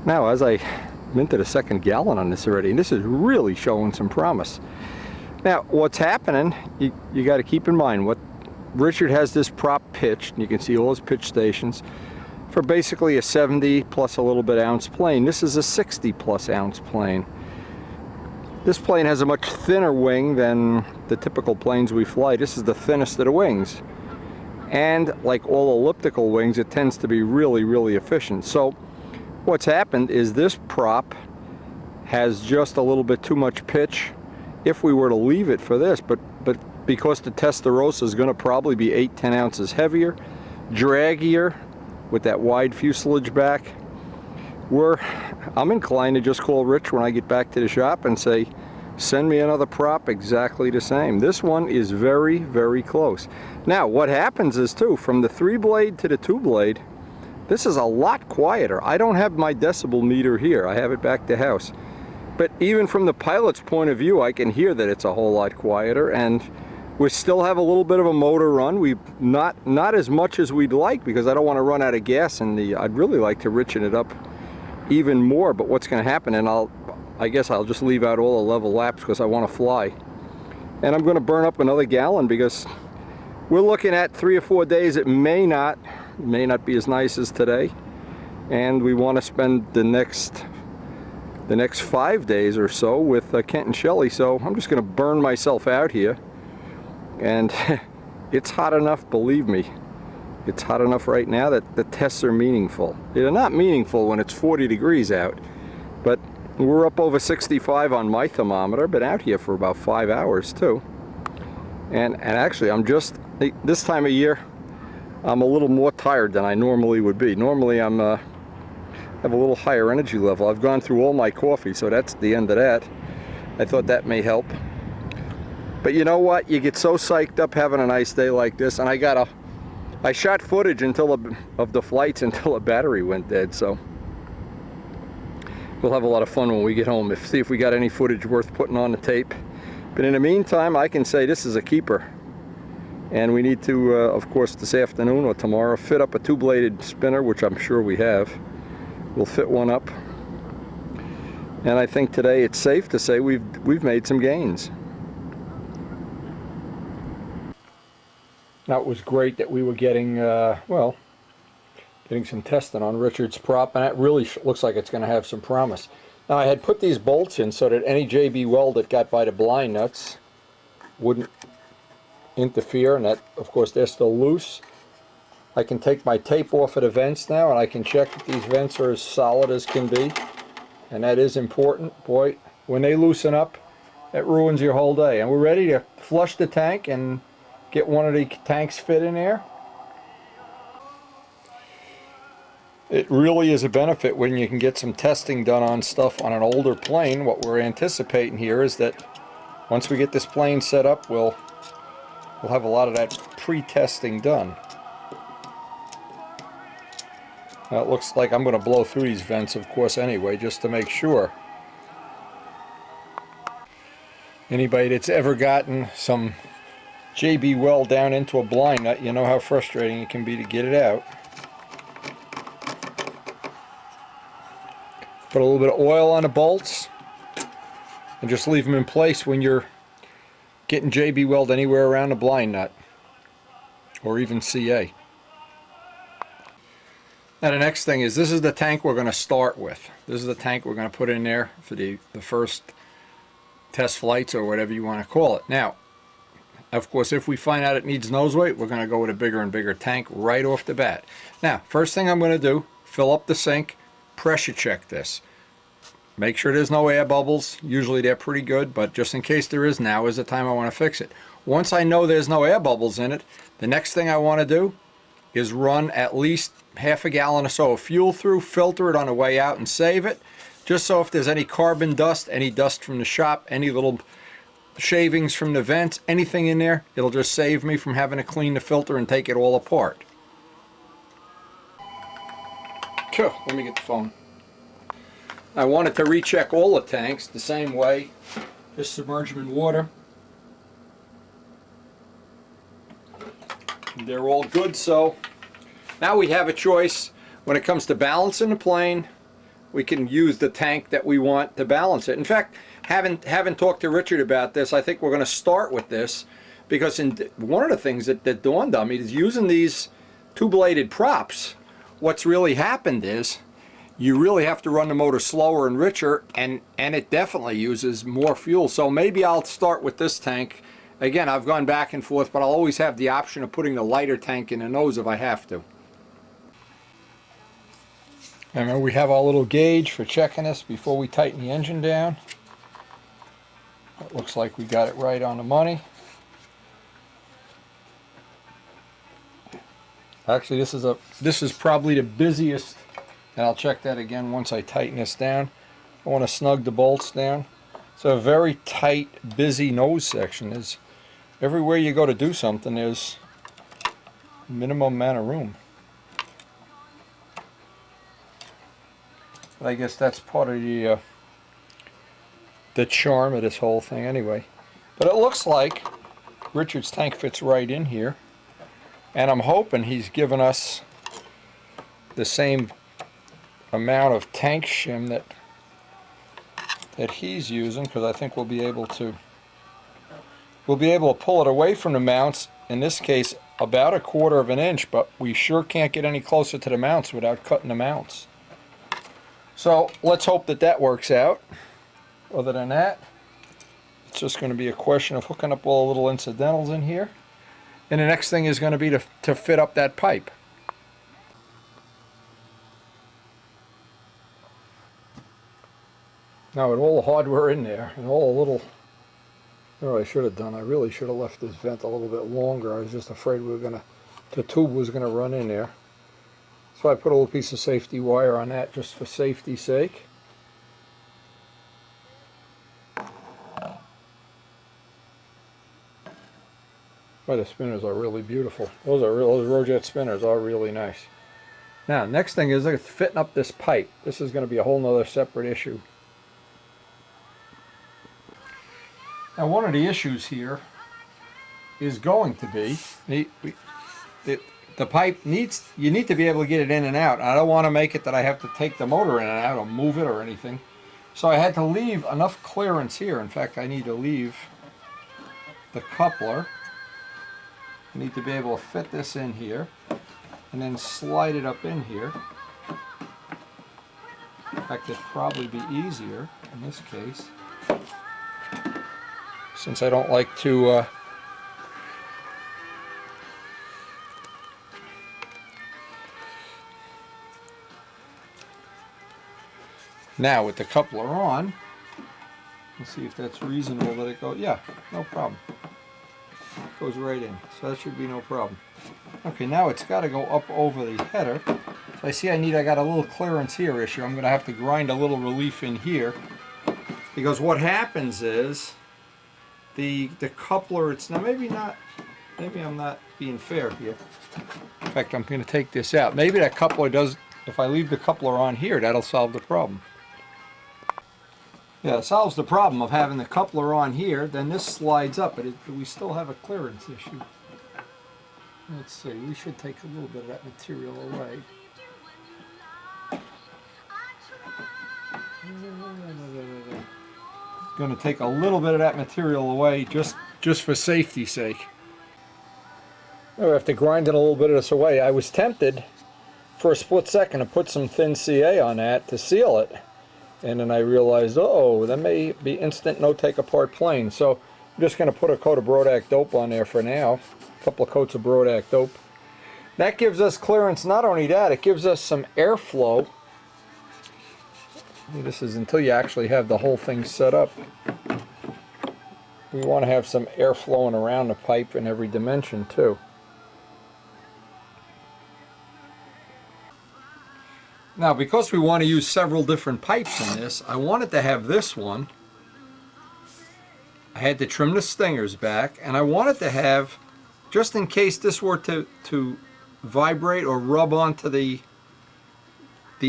Now, as I minted a second gallon on this already, and this is really showing some promise. Now, what's happening, you got to keep in mind, what Richard has this prop pitched, and you can see all his pitch stations, for basically a 70 plus a little bit ounce plane. This is a 60 plus ounce plane. This plane has a much thinner wing than the typical planes we fly. This is the thinnest of the wings. And like all elliptical wings, it tends to be really efficient. So what's happened is this prop has just a little bit too much pitch if we were to leave it for this, but because the Testarossa is going to probably be 8-10 ounces heavier, draggier, with that wide fuselage back, I'm inclined to just call Rich when I get back to the shop and say, send me another prop exactly the same. This one is very close. Now what happens is too, from the 3-blade to the 2-blade, this is a lot quieter. I don't have my decibel meter here. I have it back to house. But even from the pilot's point of view, I can hear that it's a whole lot quieter, and we still have a little bit of a motor run. We not as much as we'd like, because I don't want to run out of gas in the, I'd really like to richen it up even more, but what's going to happen, and I guess I'll just leave out all the level laps because I want to fly. And I'm going to burn up another gallon because we're looking at 3 or 4 days. It may not be as nice as today, and we want to spend the next 5 days or so with Kent and Shelley, so I'm just going to burn myself out here. And it's hot enough, believe me. It's hot enough right now that the tests are meaningful. They're not meaningful when it's 40 degrees out, but we're up over 65 on my thermometer. Been out here for about 5 hours too. And actually, this time of year, I'm a little more tired than I normally would be. Normally I'm have a little higher energy level. I've gone through all my coffee, so that's the end of that. I thought that may help. But you know what? You get so psyched up having a nice day like this, and I shot footage of the flights until the battery went dead, so we'll have a lot of fun when we get home. See if we got any footage worth putting on the tape. But in the meantime, I can say this is a keeper. And we need to, of course, this afternoon or tomorrow, fit up a 2-bladed spinner, which I'm sure we have. We'll fit one up. And I think today it's safe to say we've made some gains. Now, it was great that we were getting, getting some testing on Richard's prop, and that really looks like it's going to have some promise. Now, I had put these bolts in so that any JB weld that got by the blind nuts wouldn't interfere, and that, of course, they're still loose. I can take my tape off of the vents now, and I can check that these vents are as solid as can be, and that is important. Boy, when they loosen up, that ruins your whole day. And we're ready to flush the tank and get one of the tanks fit in there. It really is a benefit when you can get some testing done on stuff on an older plane. What we're anticipating here is that once we get this plane set up, we'll have a lot of that pre-testing done. Now it looks like I'm going to blow through these vents, of course, anyway, just to make sure. Anybody that's ever gotten some JB weld down into a blind nut, you know how frustrating it can be to get it out. Put a little bit of oil on the bolts and just leave them in place when you're getting JB weld anywhere around the blind nut, or even CA. Now the next thing is, this is the tank we're going to start with. This is the tank we're going to put in there for the first test flights, or whatever you want to call it. Now, of course, if we find out it needs nose weight, we're going to go with a bigger and bigger tank right off the bat. Now, first thing I'm going to do, fill up the sink, pressure check this. Make sure there's no air bubbles. Usually they're pretty good, but just in case there is, now is the time I want to fix it. Once I know there's no air bubbles in it, the next thing I want to do is run at least half a gallon or so of fuel through, filter it on the way out, and save it. Just so if there's any carbon dust, any dust from the shop, any little shavings from the vents, anything in there, it'll just save me from having to clean the filter and take it all apart. Phew, let me get the phone. I wanted to recheck all the tanks the same way. Just submerge them in water. They're all good, so now we have a choice. When it comes to balancing the plane, we can use the tank that we want to balance it. In fact, haven't talked to Richard about this. I think we're going to start with this, because one of the things that dawned on me is, using these two-bladed props, what's really happened is you really have to run the motor slower and richer, and it definitely uses more fuel. So maybe I'll start with this tank. Again, I've gone back and forth, but I'll always have the option of putting the lighter tank in the nose if I have to. And we have our little gauge for checking this before we tighten the engine down. It looks like we got it right on the money. Actually, this is probably the busiest, and I'll check that again once I tighten this down. I want to snug the bolts down. It's a very tight, busy nose section. There's, everywhere you go to do something, there's minimum amount of room. But I guess that's part of the charm of this whole thing anyway. But it looks like Richard's tank fits right in here, and I'm hoping he's given us the same amount of tank shim that he's using, because I think we'll be able to pull it away from the mounts, in this case about 1/4 of an inch, but we sure can't get any closer to the mounts without cutting the mounts. So let's hope that works out. Other than that, it's just going to be a question of hooking up all the little incidentals in here, and the next thing is going to be to fit up that pipe. Now, with all the hardware in there and all the little, you know what I should have done? I really should have left this vent a little bit longer. I was just afraid the tube was going to run in there. So I put a little piece of safety wire on that just for safety's sake. Boy, the spinners are really beautiful. Those Rojet spinners are really nice. Now, next thing is fitting up this pipe. This is going to be a whole nother separate issue. Now, one of the issues here is going to be the pipe you need to be able to get it in and out. I don't want to make it that I have to take the motor in and out or move it or anything. So I had to leave enough clearance here. In fact, I need to leave the coupler. I need to be able to fit this in here and then slide it up in here. In fact, it'd probably be easier in this case, since I don't like to now with the coupler on, let's see if that's reasonable. Let it go. Yeah, no problem. It goes right in, so that should be no problem. Okay, now it's got to go up over the header. So I see I got a little clearance here issue. I'm going to have to grind a little relief in here, because what happens is the coupler, it's now maybe I'm not being fair here. In fact, I'm going to take this out. Maybe that coupler does, if I leave the coupler on here, that'll solve the problem. Yeah, it solves the problem of having the coupler on here, then this slides up, but we still have a clearance issue. Let's see, we should take a little bit of that material away. Going to take a little bit of that material away just for safety's sake. Oh, after grinding a little bit of this away, I was tempted for a split second to put some thin CA on that to seal it. And then I realized, oh, that may be instant no take apart plane. So I'm just going to put a coat of Brodak dope on there for now. A couple of coats of Brodak dope. That gives us clearance. Not only that, it gives us some airflow. This is until you actually have the whole thing set up. We want to have some air flowing around the pipe in every dimension too. Now, because we want to use several different pipes in this, I wanted to have this one. I had to trim the stingers back, and I wanted to have, just in case this were to vibrate or rub onto the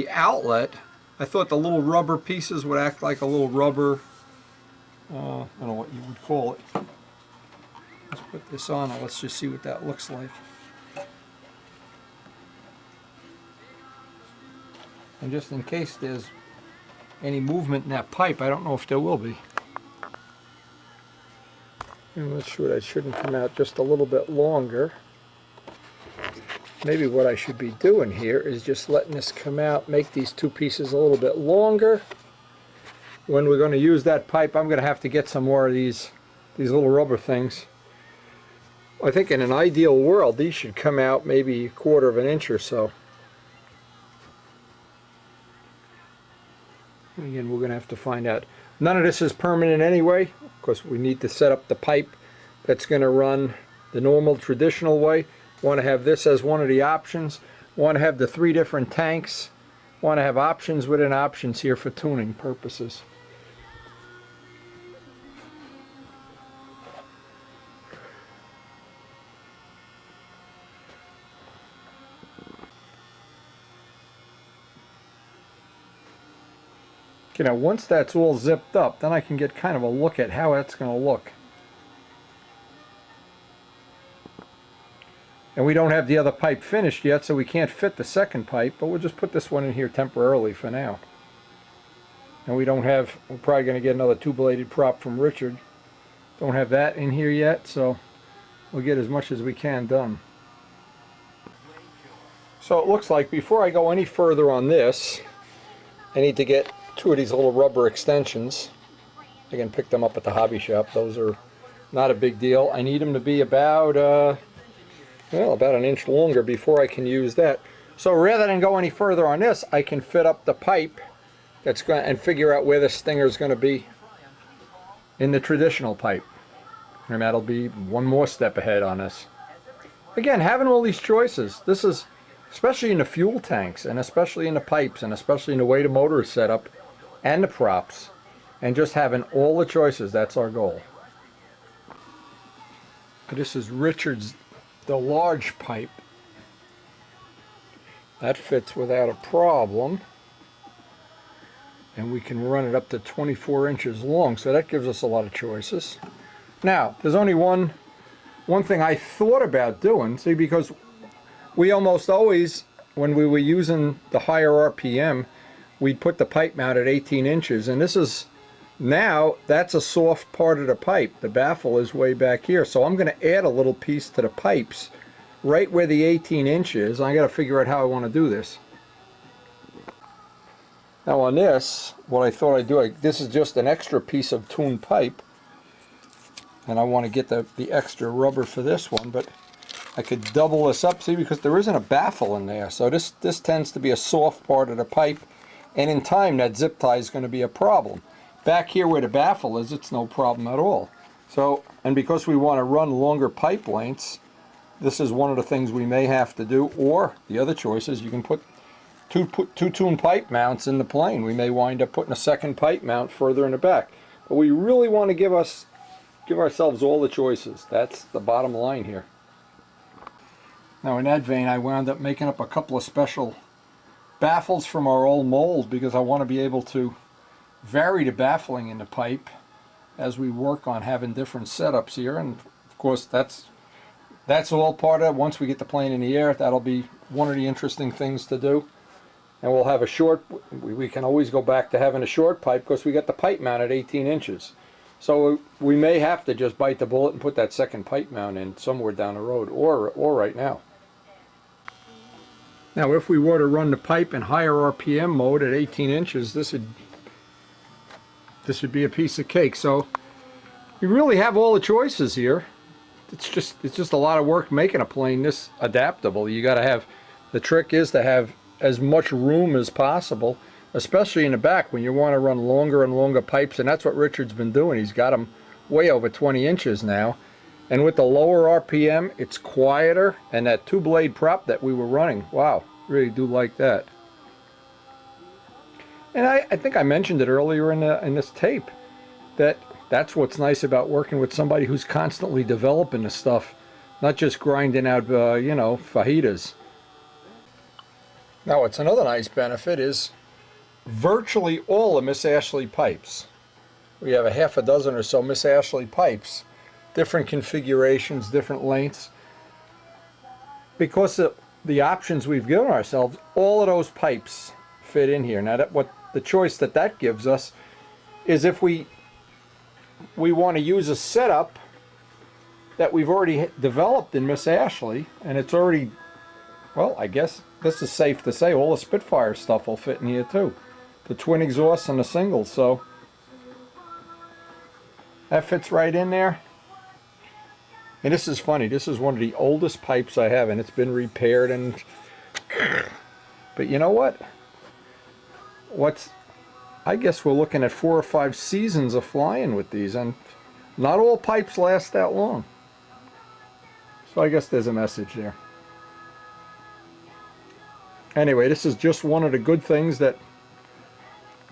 outlet, I thought the little rubber pieces would act like a little rubber, I don't know what you would call it. Let's put this on and let's just see what that looks like. And just in case there's any movement in that pipe, I don't know if there will be. I'm not sure, that shouldn't come out just a little bit longer. Maybe what I should be doing here is just letting this come out, make these two pieces a little bit longer. When we're going to use that pipe, I'm going to have to get some more of these little rubber things. I think in an ideal world, these should come out maybe a quarter of an inch or so. Again, we're going to have to find out. None of this is permanent anyway, because we need to set up the pipe that's going to run the normal traditional way. Want to have this as one of the options. Want to have the 3 different tanks. Want to have options within options here for tuning purposes. Okay, now once that's all zipped up, then I can get kind of a look at how that's going to look. And we don't have the other pipe finished yet, so we can't fit the second pipe, but we'll just put this one in here temporarily for now. And we're probably going to get another 2-bladed prop from Richard. Don't have that in here yet, so we'll get as much as we can done. So it looks like before I go any further on this, I need to get 2 of these little rubber extensions. I can pick them up at the hobby shop. Those are not a big deal. I need them to be about about an inch longer before I can use that. So rather than go any further on this, I can fit up the pipe that's going and figure out where the stinger is going to be in the traditional pipe. And that'll be one more step ahead on this. Again, having all these choices, this is especially in the fuel tanks and especially in the pipes and especially in the way the motor is set up and the props, and just having all the choices, that's our goal. This is Richard's, the large pipe. That fits without a problem, and we can run it up to 24 inches long, so that gives us a lot of choices. Now, there's only one thing I thought about doing, see, because we almost always, when we were using the higher RPM, we'd put the pipe mount at 18 inches, and this is, now, that's a soft part of the pipe. The baffle is way back here, so I'm going to add a little piece to the pipes right where the 18 inch is. I got to figure out how I want to do this. Now on this, what I thought I'd do, this is just an extra piece of tuned pipe, and I want to get the extra rubber for this one, but I could double this up, see, because there isn't a baffle in there, so this tends to be a soft part of the pipe, and in time that zip tie is going to be a problem. Back here where the baffle is, it's no problem at all. So, and because we want to run longer pipe lengths, this is one of the things we may have to do, or the other choice is you can put two tuned pipe mounts in the plane. We may wind up putting a second pipe mount further in the back. But we really want to give us give ourselves all the choices. That's the bottom line here. Now in that vein, I wound up making up a couple of special baffles from our old mold because I want to be able to vary the baffling in the pipe as we work on having different setups here. And of course that's all part of it. Once we get the plane in the air, that'll be one of the interesting things to do. And we'll have a short, we can always go back to having a short pipe because we got the pipe mount at 18 inches. So we may have to just bite the bullet and put that second pipe mount in somewhere down the road, or right now. Now if we were to run the pipe in higher RPM mode at 18 inches, this would be a piece of cake. So you really have all the choices here. It's just a lot of work making a plane this adaptable. You got to have, the trick is to have as much room as possible, especially in the back when you want to run longer and longer pipes, and that's what Richard's been doing. He's got them way over 20 inches now, and with the lower RPM it's quieter, and that 2-blade prop that we were running, wow, really do like that. And I think I mentioned it earlier in this tape, that's what's nice about working with somebody who's constantly developing the stuff, not just grinding out you know, fajitas. Now, what's another nice benefit is virtually all of Miss Ashley pipes. We have a half a dozen or so Miss Ashley pipes, different configurations, different lengths. Because of the options we've given ourselves, all of those pipes fit in here. Now, what the choice that gives us is if we want to use a setup that we've already developed in Miss Ashley, and it's already, well, I guess this is safe to say all the Spitfire stuff will fit in here too. The twin exhausts and the singles, so that fits right in there. And this is funny, this is one of the oldest pipes I have, and it's been repaired, and but you know what? I guess we're looking at 4 or 5 seasons of flying with these, and not all pipes last that long. So I guess there's a message there. Anyway, this is just one of the good things that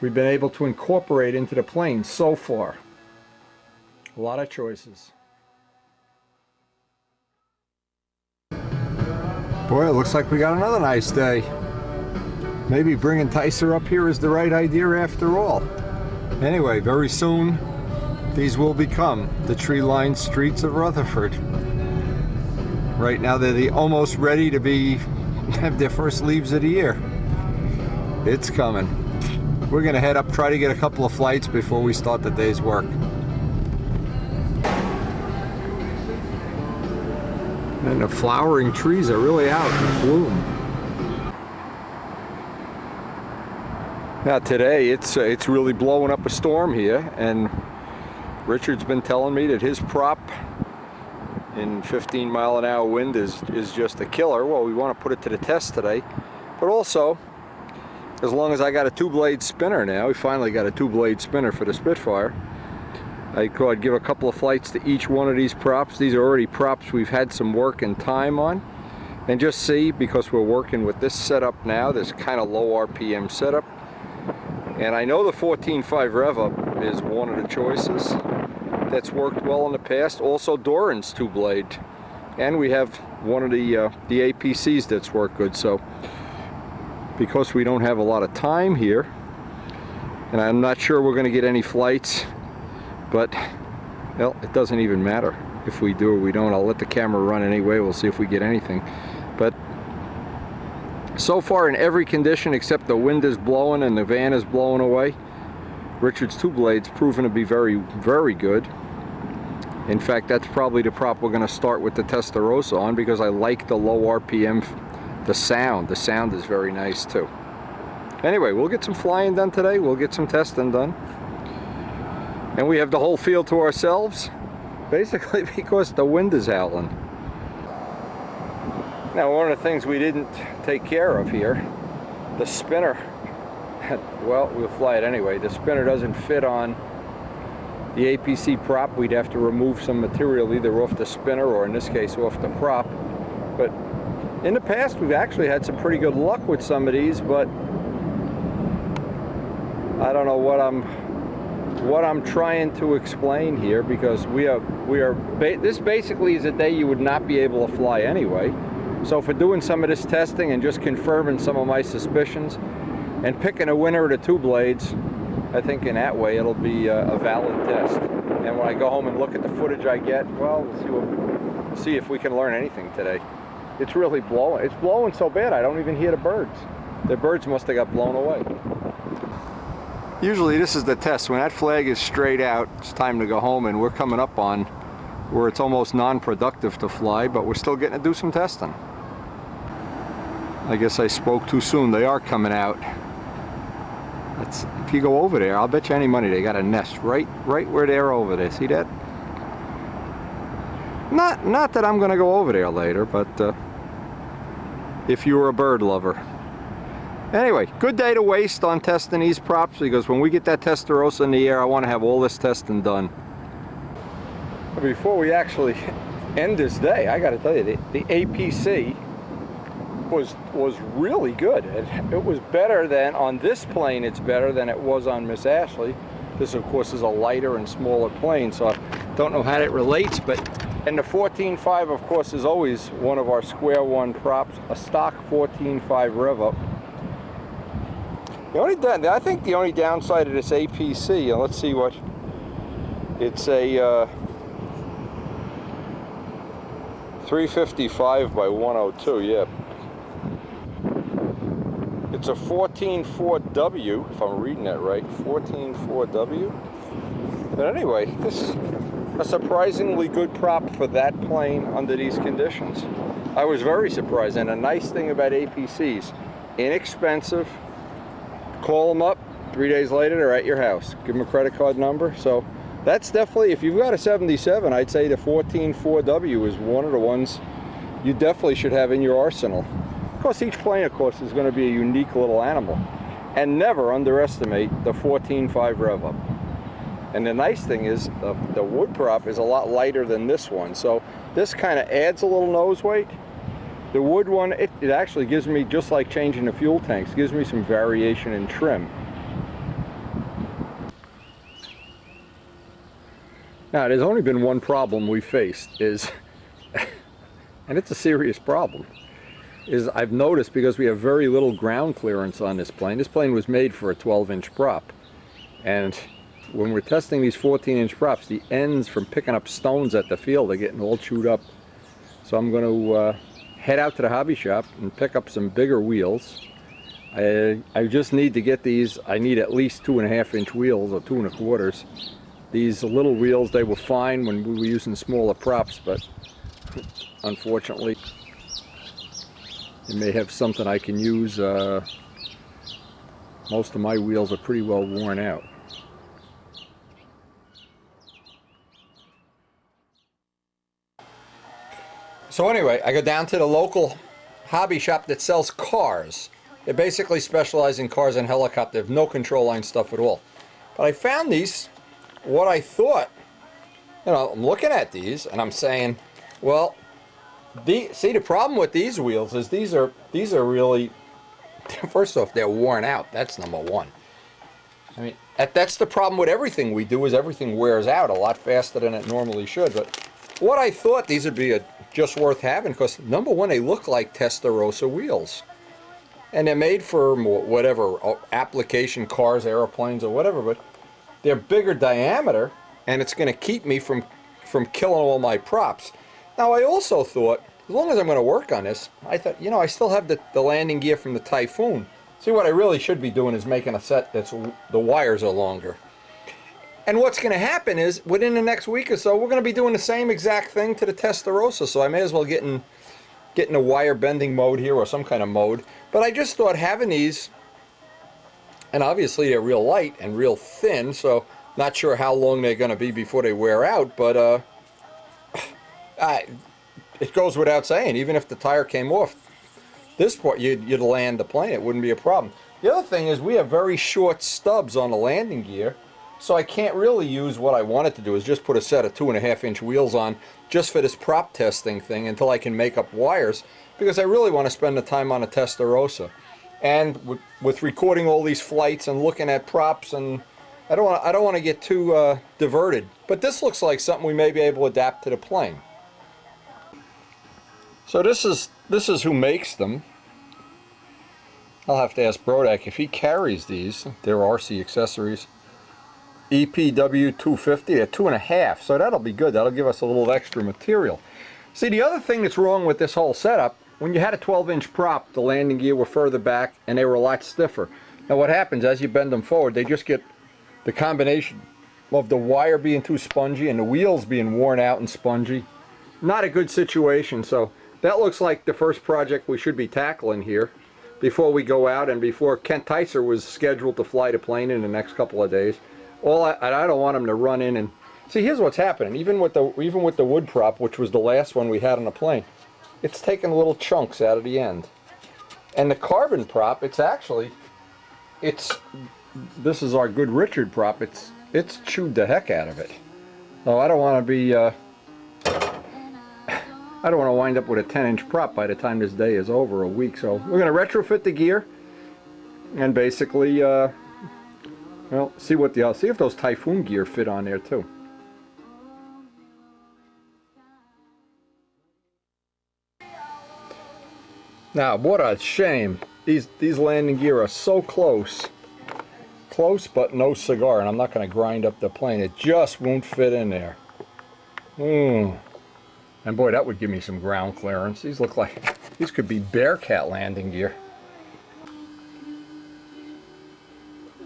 we've been able to incorporate into the plane so far. A lot of choices. Boy, it looks like we got another nice day. Maybe bringing Tyser up here is the right idea after all. Anyway, very soon these will become the tree-lined streets of Rutherford. Right now they're almost ready to have their first leaves of the year. It's coming. We're gonna head up, try to get a couple of flights before we start the day's work. And the flowering trees are really out in bloom. Now today it's really blowing up a storm here, and Richard's been telling me that his prop in 15-mile-an-hour wind is just a killer. Well, we want to put it to the test today, but also, as long as I got a 2-blade spinner now, we finally got a 2-blade spinner for the Spitfire, I could give a couple of flights to each one of these props. These are already props we've had some work and time on, and just see, because we're working with this setup now, this kind of low RPM setup, and I know the 14.5 rev up is one of the choices that's worked well in the past. Also Doran's 2-blade, and we have one of the APCs that's worked good. So because we don't have a lot of time here, and I'm not sure we're going to get any flights, but well, it doesn't even matter if we do or we don't. I'll let the camera run anyway. We'll see if we get anything. But so far in every condition except the wind is blowing and the van is blowing away, Richard's 2-blade's proven to be very, very good. In fact, that's probably the prop we're going to start with the Testarossa on, because I like the low RPM, the sound. The sound is very nice too. Anyway, we'll get some flying done today. We'll get some testing done. And we have the whole field to ourselves, basically because the wind is howling. Now, one of the things we didn't take care of here, the spinner, well, we'll fly it anyway. The spinner doesn't fit on the APC prop. We'd have to remove some material either off the spinner or in this case off the prop. But in the past we've actually had some pretty good luck with some of these, but I don't know what I'm what I'm trying to explain here, because this basically is a day you would not be able to fly anyway. So for doing some of this testing and just confirming some of my suspicions and picking a winner of the two blades, I think in that way it'll be a valid test. And when I go home and look at the footage I get, well, we'll see if we can learn anything today. It's really blowing. It's blowing so bad I don't even hear the birds. The birds must have got blown away. Usually this is the test. When that flag is straight out, it's time to go home, and we're coming up on where it's almost non-productive to fly, but we're still getting to do some testing. I guess I spoke too soon. They are coming out. If you go over there, I'll bet you any money they got a nest right where they're over there. See that? Not that I'm gonna go over there later, but if you were a bird lover. Anyway, good day to waste on testing these props, because when we get that Testarossa in the air, I want to have all this testing done. Before we actually end this day, I got to tell you, the APC was really good. It was better than on this plane. It's better than it was on Miss Ashley. This, of course, is a lighter and smaller plane, so I don't know how it relates, but and the 14.5, of course, is always one of our square one props, a stock 14.5 rev up. I think the only downside of this APC, and let's see what, it's a 355 by 102, yeah. It's a 14.4W, if I'm reading that right, 14.4W. But anyway, this is a surprisingly good prop for that plane under these conditions. I was very surprised, and a nice thing about APCs, inexpensive. Call them up, 3 days later they're at your house. Give them a credit card number. So that's definitely, if you've got a 77, I'd say the 14.4W is one of the ones you definitely should have in your arsenal. Of course, each plane, of course, is going to be a unique little animal. And never underestimate the 14.5 rev up. And the nice thing is, the wood prop is a lot lighter than this one. So this kind of adds a little nose weight. The wood one, it actually gives me, just like changing the fuel tanks, gives me some variation in trim. Now, there's only been one problem we faced, is, and it's a serious problem, is I've noticed, because we have very little ground clearance on this plane was made for a 12-inch prop. And when we're testing these 14-inch props, the ends from picking up stones at the field are getting all chewed up. So I'm going to head out to the hobby shop and pick up some bigger wheels. I just need to get these. I need at least 2.5-inch wheels, or 2 1/4. These little wheels, they were fine when we were using smaller props, but unfortunately they may have something I can use. Most of my wheels are pretty well worn out. So anyway, I go down to the local hobby shop that sells cars. They basically specialize in cars and helicopters. They have no control line stuff at all. But I found these, what I thought, I'm looking at these and I'm saying, well, see, the problem with these wheels is these are really, first off, they're worn out. That's number one. I mean, that's the problem with everything we do, is everything wears out a lot faster than it normally should. But what I thought, these would be just worth having, because number one, they look like Testarossa wheels. And they're made for whatever application, cars, airplanes, or whatever, but they're bigger diameter, and it's going to keep me from killing all my props. Now, I also thought, as long as I'm going to work on this, I thought, I still have the landing gear from the Typhoon. See, what I really should be doing is making a set that's the wires are longer. And what's going to happen is, within the next week or so, we're going to be doing the same exact thing to the Testarossa, so I may as well get in a wire bending mode here, or some kind of mode. But I just thought having these, and obviously they're real light and real thin, so not sure how long they're going to be before they wear out, but it goes without saying, even if the tire came off, this part, you'd land the plane, it wouldn't be a problem. The other thing is, we have very short stubs on the landing gear, so I can't really use, what I wanted to do is just put a set of 2.5-inch wheels on just for this prop testing thing until I can make up wires, because I really want to spend the time on a Testarossa. And with recording all these flights and looking at props and I don't want to get too diverted, but this looks like something we may be able to adapt to the plane. So this is who makes them. I'll have to ask Brodak if he carries these. They're RC accessories. EPW 250 at 2.5, so that'll be good. That'll give us a little extra material. See, the other thing that's wrong with this whole setup, when you had a 12-inch prop, the landing gear were further back and they were a lot stiffer. Now what happens, as you bend them forward, they just get the combination of the wire being too spongy and the wheels being worn out and spongy. Not a good situation, so that looks like the first project we should be tackling here before we go out and before Kent Tyser was scheduled to fly the plane in the next couple of days. I don't want him to run in and see. Here's what's happening. Even with the wood prop, which was the last one we had on the plane, it's taking little chunks out of the end. And the carbon prop, this is our good Richard prop. It's chewed the heck out of it. So I don't want to be I don't want to wind up with a 10-inch prop by the time this day is over, a week. So we're going to retrofit the gear and basically well, see if those Typhoon gear fit on there too. Now, what a shame. These landing gear are so close. Close, but no cigar, and I'm not going to grind up the plane. It just won't fit in there. And boy, that would give me some ground clearance. These look like, these could be Bearcat landing gear.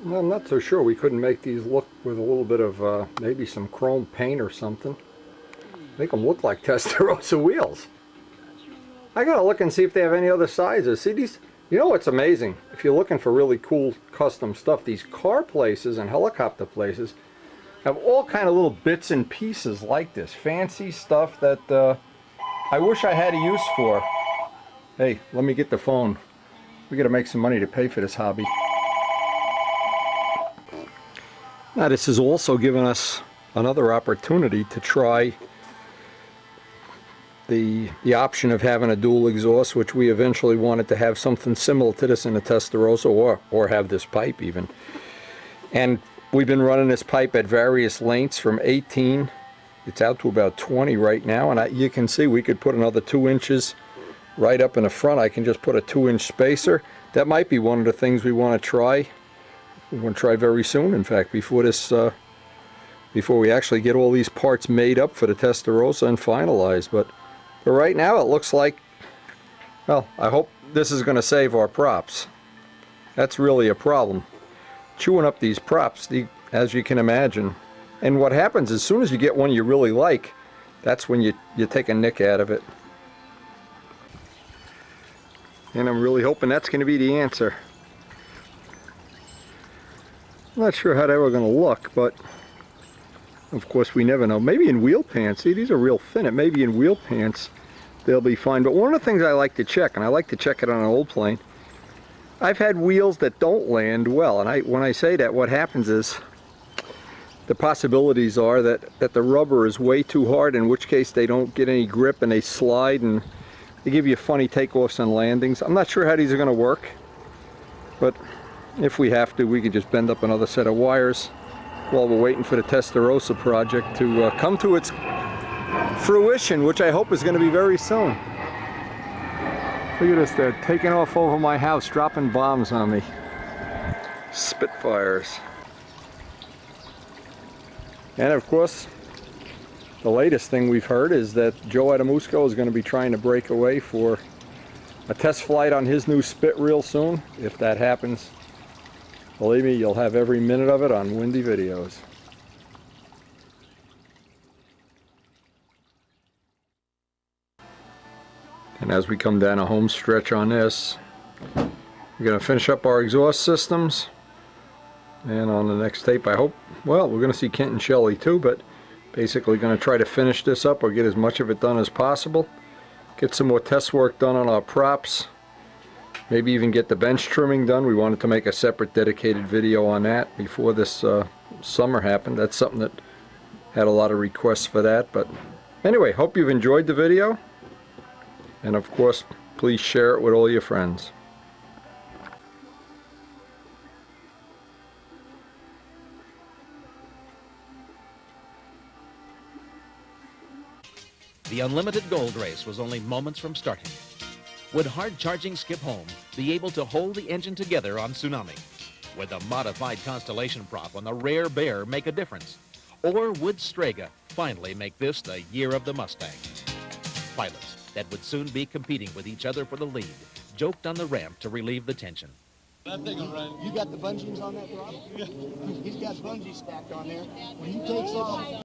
Well, I'm not so sure we couldn't make these look with a little bit of maybe some chrome paint or something. Make them look like Testarossa wheels. I gotta look and see if they have any other sizes. See these, you know what's amazing? If you're looking for really cool custom stuff, these car places and helicopter places have all kind of little bits and pieces like this. Fancy stuff that I wish I had a use for. Hey, let me get the phone. We gotta make some money to pay for this hobby. Now this has also given us another opportunity to try the option of having a dual exhaust, which we eventually wanted to have something similar to this in a Testarossa, or have this pipe even. And we've been running this pipe at various lengths from 18, it's out to about 20 right now, and you can see we could put another 2 inches right up in the front. I can just put a 2-inch spacer. That might be one of the things we want to try. We want to try very soon, in fact, before we actually get all these parts made up for the Testarossa and finalized. But right now it looks like, well, I hope this is going to save our props. That's really a problem. Chewing up these props, as you can imagine. And what happens as soon as you get one you really like, that's when you take a nick out of it. And I'm really hoping that's going to be the answer. I'm not sure how they were going to look, but of course we never know. Maybe in wheel pants, see, these are real thin. Maybe in wheel pants they'll be fine. But one of the things I like to check, and I like to check it on an old plane, I've had wheels that don't land well, and when I say that, what happens is the possibilities are that the rubber is way too hard, in which case they don't get any grip and they slide and they give you funny takeoffs and landings. I'm not sure how these are going to work, but if we have to, we could just bend up another set of wires while we're waiting for the Testarossa project to come to its fruition, which I hope is going to be very soon. Look at this, they're taking off over my house, dropping bombs on me. Spitfires. And of course, the latest thing we've heard is that Joe Adamusco is going to be trying to break away for a test flight on his new Spit real soon. If that happens, believe me, you'll have every minute of it on Windy Videos. And as we come down a home stretch on this, we're going to finish up our exhaust systems. And on the next tape, I hope, well, we're going to see Kent and Shelley too, but basically going to try to finish this up or get as much of it done as possible. Get some more test work done on our props. Maybe even get the bench trimming done. We wanted to make a separate dedicated video on that before this summer happened. That's something that had a lot of requests for that. But anyway, hope you've enjoyed the video. And of course, please share it with all your friends. The unlimited gold race was only moments from starting. Would hard-charging Skip Holm be able to hold the engine together on Tsunami? Would the modified Constellation prop on the rare Bear make a difference? Or would Strega finally make this the year of the Mustang? Pilots that would soon be competing with each other for the lead joked on the ramp to relieve the tension. That thing will run. You got the bungees on that prop? He's got bungees stacked on there. When he takes off,